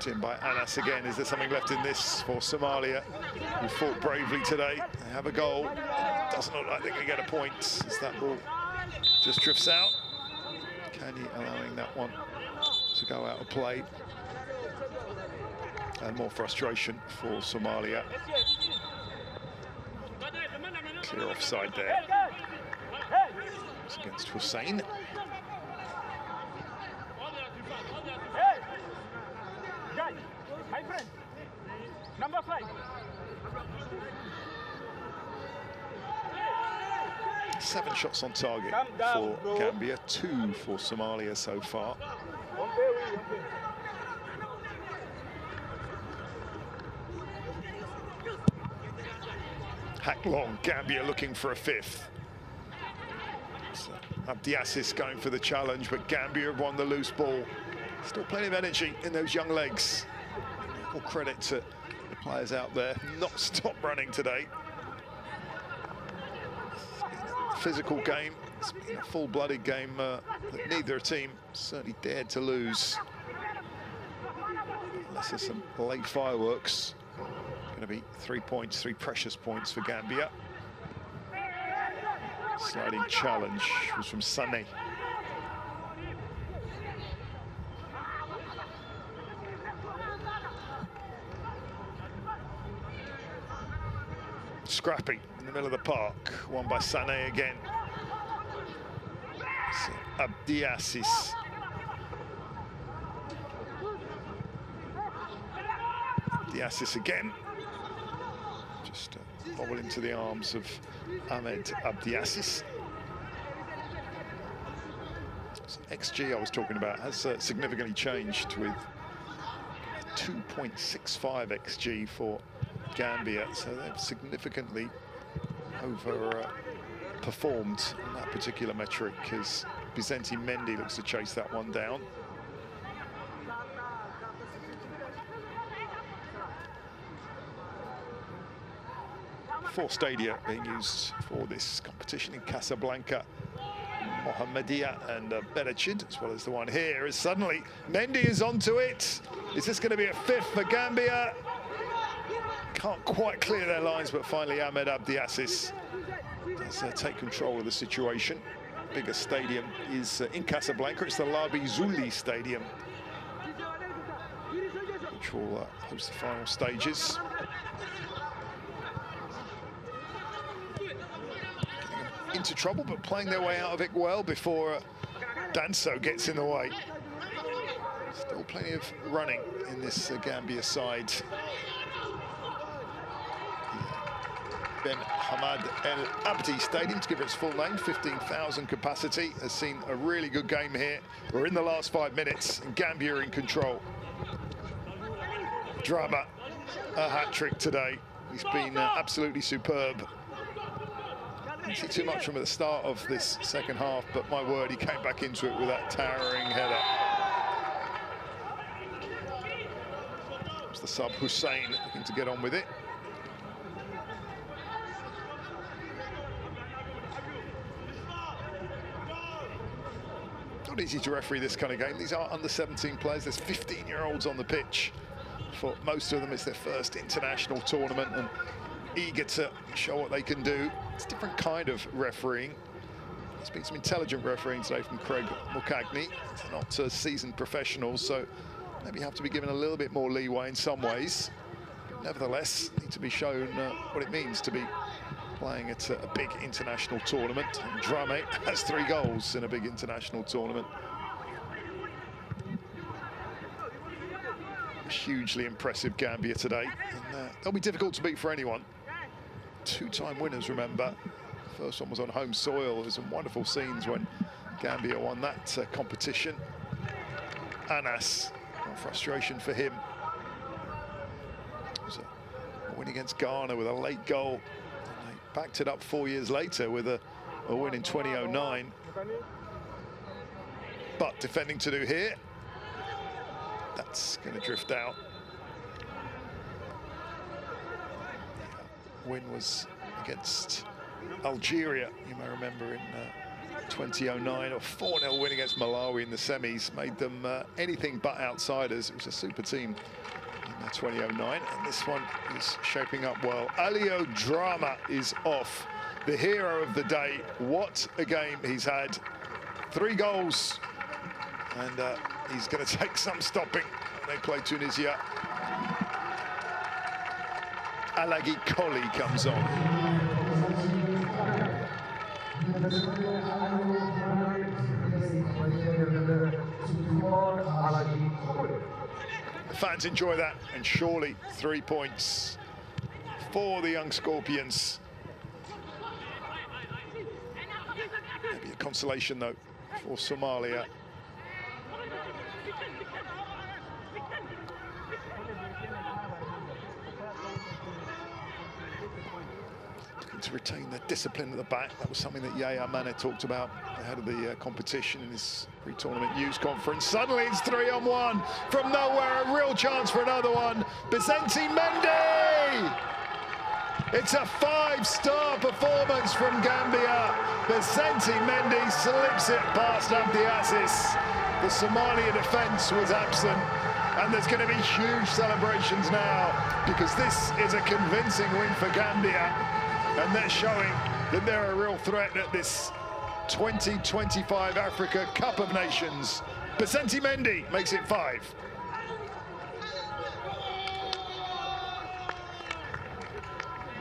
In by Anas again. Is there something left in this for Somalia, who fought bravely today? They have a goal. Doesn't look like they're going to get a point as that ball just drifts out. Kani allowing that one to go out of play. And more frustration for Somalia. Clear offside there. It's against Hussein. My friend, number 5. 7 shots on target for Gambia, 2 for Somalia so far. Hack long, Gambia looking for a 5th. So Abdiasis going for the challenge, but Gambia have won the loose ball. Still plenty of energy in those young legs. All credit to the players out there, not stop running today. It's been a physical game. It's been a full-blooded game that neither team certainly dared to lose. Unless there's some late fireworks. Going to be 3 points, 3 precious points for Gambia. Sliding challenge was from Sané. scrappy in the middle of the park. Won by Sané again. So, Abdiasis. Abdiasis again. Just bobble into the arms of Ahmed Abdiasis. So XG I was talking about has significantly changed, with 2.65 XG for Gambia, so they've significantly overperformed on that particular metric, as Vicente Mendy looks to chase that one down. Four stadia being used for this competition in Casablanca. Mohammedia and Berachid, as well as the one here, as suddenly Mendy is onto it. Is this going to be a fifth for Gambia? Can't quite clear their lines, but finally Ahmed Abdiasis does take control of the situation. Biggest stadium is in Casablanca. It's the Labi Zuli Stadium, which will host the final stages. Into trouble, but playing their way out of it well before Danso gets in the way. Still plenty of running in this Gambia side. Ben Hamad El Abdi Stadium, to give it its full name, 15,000 capacity, has seen a really good game here. We're in the last 5 minutes, and Gambia in control. Drama, a hat-trick today. He's been absolutely superb. Didn't see too much from at the start of this second half, but my word, he came back into it with that towering header. It's the sub Hussein looking to get on with it. Not easy to referee this kind of game. These are under-17 players. There's 15-year-olds on the pitch. For most of them, it's their first international tournament, and eager to show what they can do. It's a different kind of refereeing. There's been some intelligent refereeing today from Craig Mukagni. They're not seasoned professionals, so maybe have to be given a little bit more leeway in some ways. But nevertheless, need to be shown what it means to be playing at a big international tournament. And Drame has 3 goals in a big international tournament. Hugely impressive Gambia today, and they'll be difficult to beat for anyone. 2-time winners, remember. First one was on home soil. There was some wonderful scenes when Gambia won that competition. Anas, no frustration for him. It was a win against Ghana with a late goal. And they backed it up 4 years later with a win in 2009. But defending to do here. That's going to drift out. Win was against Algeria, you may remember, in 2009, or 4-0 win against Malawi in the semis, made them anything but outsiders. It was a super team in 2009, and this one is shaping up well. Alio Drama is off, the hero of the day. What a game he's had. 3 goals, and he's going to take some stopping when they play Tunisia. Alagi Koli comes on. The fans enjoy that, and surely 3 points for the young Scorpions. Maybe a consolation, though, for Somalia. To retain their discipline at the back. That was something that Yaya Mane talked about ahead of the competition in his pre-tournament news conference. Suddenly it's 3-on-1 from nowhere, a real chance for another one. Vicente Mendy! It's a 5-star performance from Gambia. Vicente Mendy slips it past Abdiasis. The Somalia defence was absent, and there's going to be huge celebrations now, because this is a convincing win for Gambia. And they're showing that they're a real threat at this 2025 Africa Cup of Nations. Vicente Mendy makes it 5.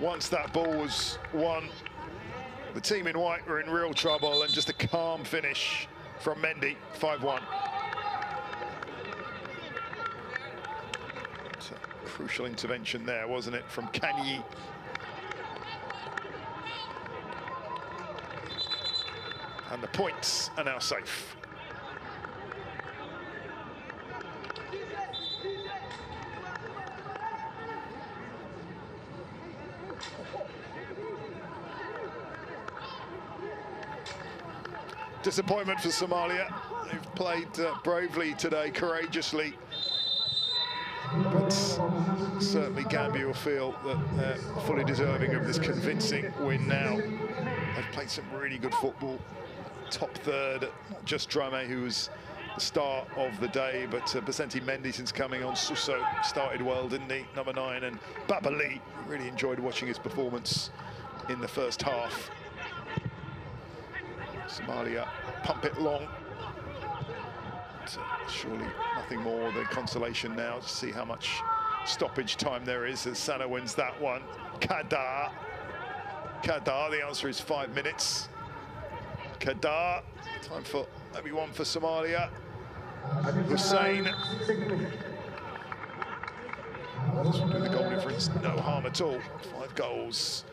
once that ball was won, the team in white were in real trouble, and just a calm finish from Mendy, 5-1. It's a crucial intervention there, wasn't it, from Kanyi. And the points are now safe. Disappointment for Somalia. They've played bravely today, courageously. But certainly Gambia will feel that they're fully deserving of this convincing win now. They've played some really good football. Top third, not just Drame, who was the star of the day, but Basenti Mendy, since coming on, Suso started well, didn't he? Number 9, and Babali, really enjoyed watching his performance in the first half. Somalia pump it long. But, surely nothing more than consolation now to see how much stoppage time there is as Sana wins that one. Kadar, the answer is 5 minutes. Kadar, time for maybe one for Somalia. Hussein. This will do the goal difference, no harm at all. 5 goals.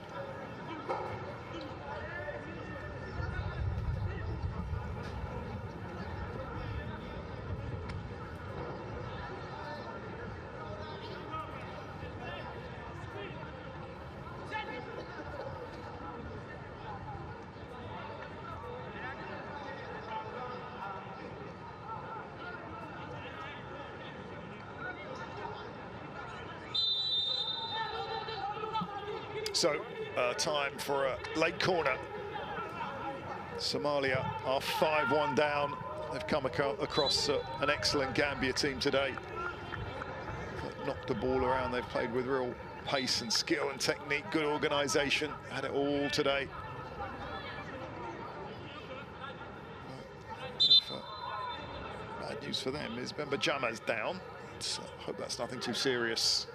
So, time for a late corner. Somalia are 5-1 down. They've come across an excellent Gambia team today. Knocked the ball around. They've played with real pace and skill and technique, good organisation. Had it all today. Bad news for them is Bemba Jama's down. So I hope that's nothing too serious.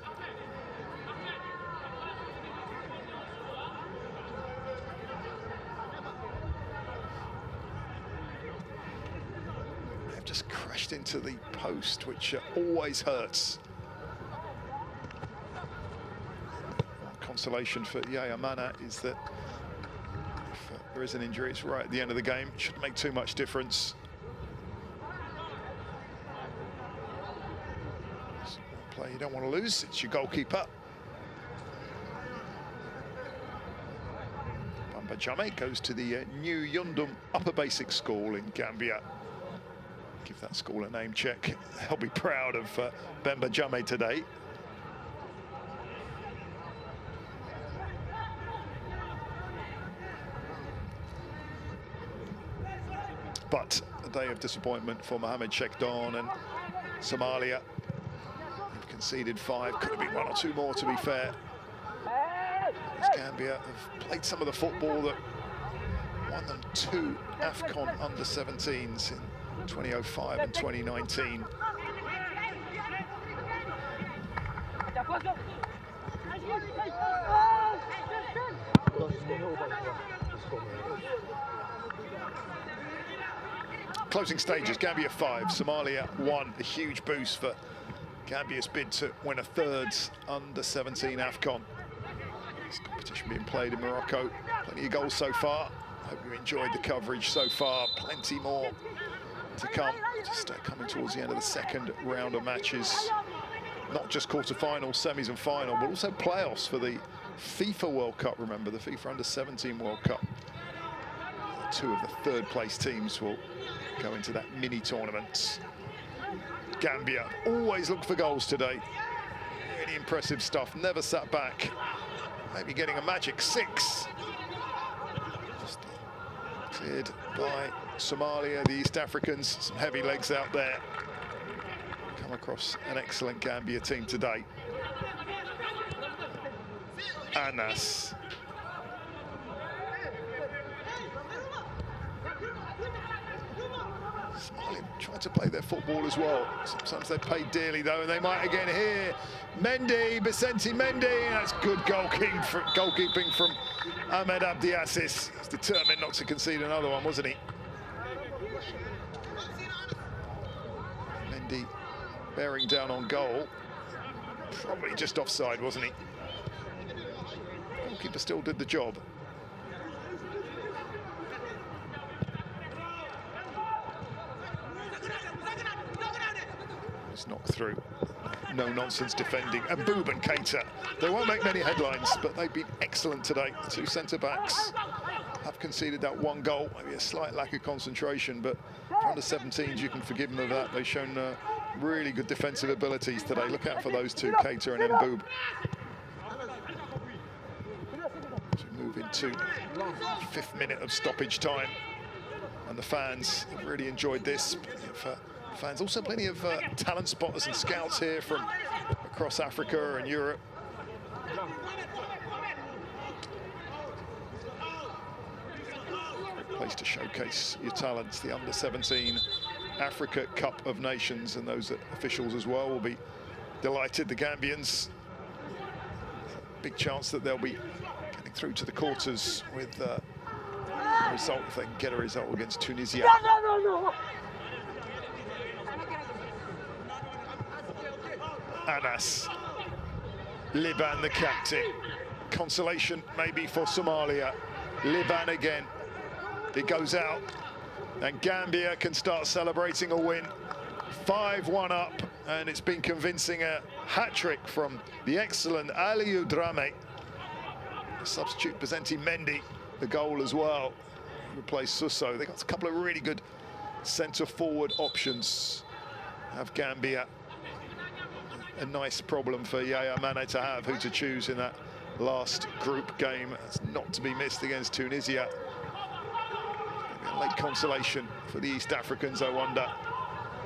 Just crashed into the post, which always hurts. Consolation for Yaya Mana is that if there is an injury, it's right at the end of the game. It shouldn't make too much difference. It's a play you don't want to lose. It's your goalkeeper. Bamba Jame goes to the new Yundum Upper Basic School in Gambia. Give that school a name check. They'll be proud of Bemba Jame today. But a day of disappointment for Mohamed Sheikhdon and Somalia. They've conceded 5, could have been 1 or 2 more, to be fair. As Gambia have played some of the football that won them 2 AFCON under-17s in 2005 and 2019. Closing stages, Gambia 5, Somalia 1. A huge boost for Gambia's bid to win a 3rd under-17 AFCON. This competition being played in Morocco. Plenty of goals so far. Hope you enjoyed the coverage so far. Plenty more to come. Just coming towards the end of the 2nd round of matches. Not just quarter-finals, semis and final, but also playoffs for the FIFA World Cup. Remember, the FIFA Under-17 World Cup. 2 of the 3rd place teams will go into that mini tournament. Gambia always looked for goals today. Really impressive stuff. Never sat back. Maybe getting a magic 6. Just cleared by Somalia, the East Africans. Some heavy legs out there. Come across an excellent Gambia team today. Anas. Somalia try to play their football as well. Sometimes they pay dearly though, and they might again here. Mendy, Vicente Mendy, that's good goalkeeping from Ahmed Abdiasis. He's determined not to concede another one, wasn't he? Mendy bearing down on goal. Probably just offside, wasn't he? Goalkeeper still did the job. It's knocked through. No nonsense defending. And Boob and Keita, they won't make many headlines, but they've been excellent today. The two centre-backs have conceded that one goal. Maybe a slight lack of concentration, but for under-17s, you can forgive them of that. They've shown really good defensive abilities today. Look out for those two, Keita and Mboob. As we move into the 5th minute of stoppage time, and the fans have really enjoyed this. Fans, also plenty of talent spotters and scouts here from across Africa and Europe. Great place to showcase your talents. The under-17 Africa Cup of Nations, and those officials as well will be delighted. The Gambians, big chance that they'll be getting through to the quarters with a result, if they can get a result against Tunisia. Anas, Liban the captain. Consolation maybe for Somalia. Liban again. It goes out, and Gambia can start celebrating a win. 5-1 up, and it's been convincing. A hat-trick from the excellent Aliou Dramé. The substitute Vicente Mendy, the goal as well. Replaced Suso. They got a couple of really good centre-forward options. Have Gambia. A nice problem for Yaya Mane to have, who to choose in that last group game. That's not to be missed against Tunisia. Maybe a late consolation for the East Africans, I wonder.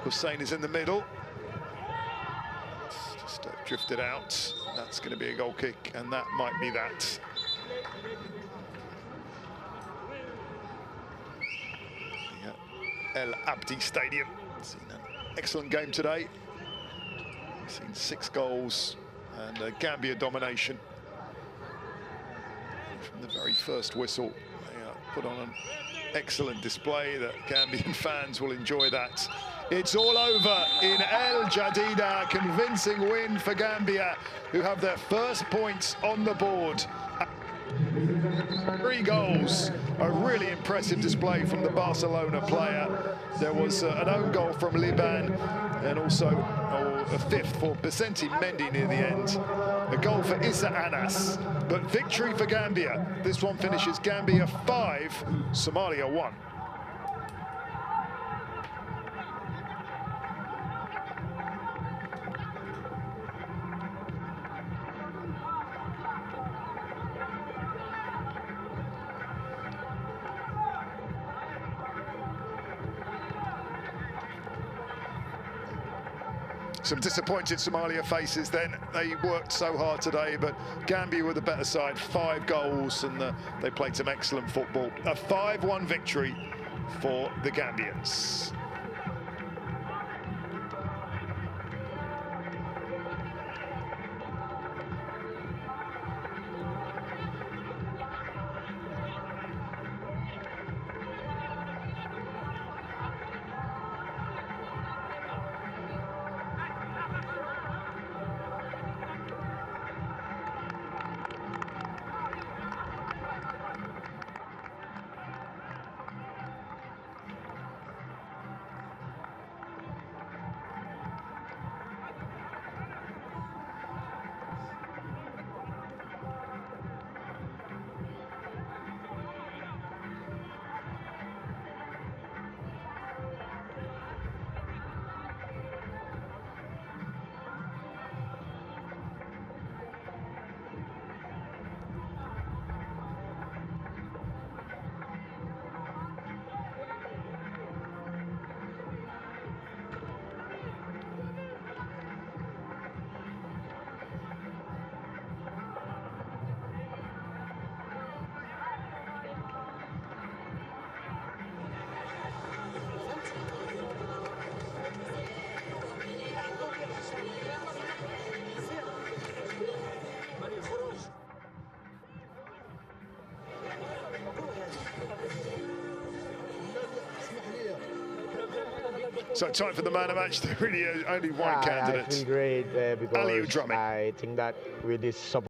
Hussein is in the middle. It's just drifted out. That's going to be a goal kick, and that might be that. El Abdi Stadium. Seen an excellent game today. Seen 6 goals and Gambia domination. From the very first whistle, they put on an excellent display that Gambian fans will enjoy that. It's all over in El Jadida. Convincing win for Gambia, who have their first points on the board. 3 goals, a really impressive display from the Barcelona player. There was an own goal from Liban, and also a 5th for Vicente Mendy near the end. A goal for Issa Anas, but victory for Gambia. This one finishes Gambia 5, Somalia 1. Some disappointed Somalia faces then. They worked so hard today, but Gambia were the better side. 5 goals, and they played some excellent football. A 5-1 victory for the Gambians. So time for the man of match. There really is only one candidate. I feel great Aliu because drumming. I think that with this support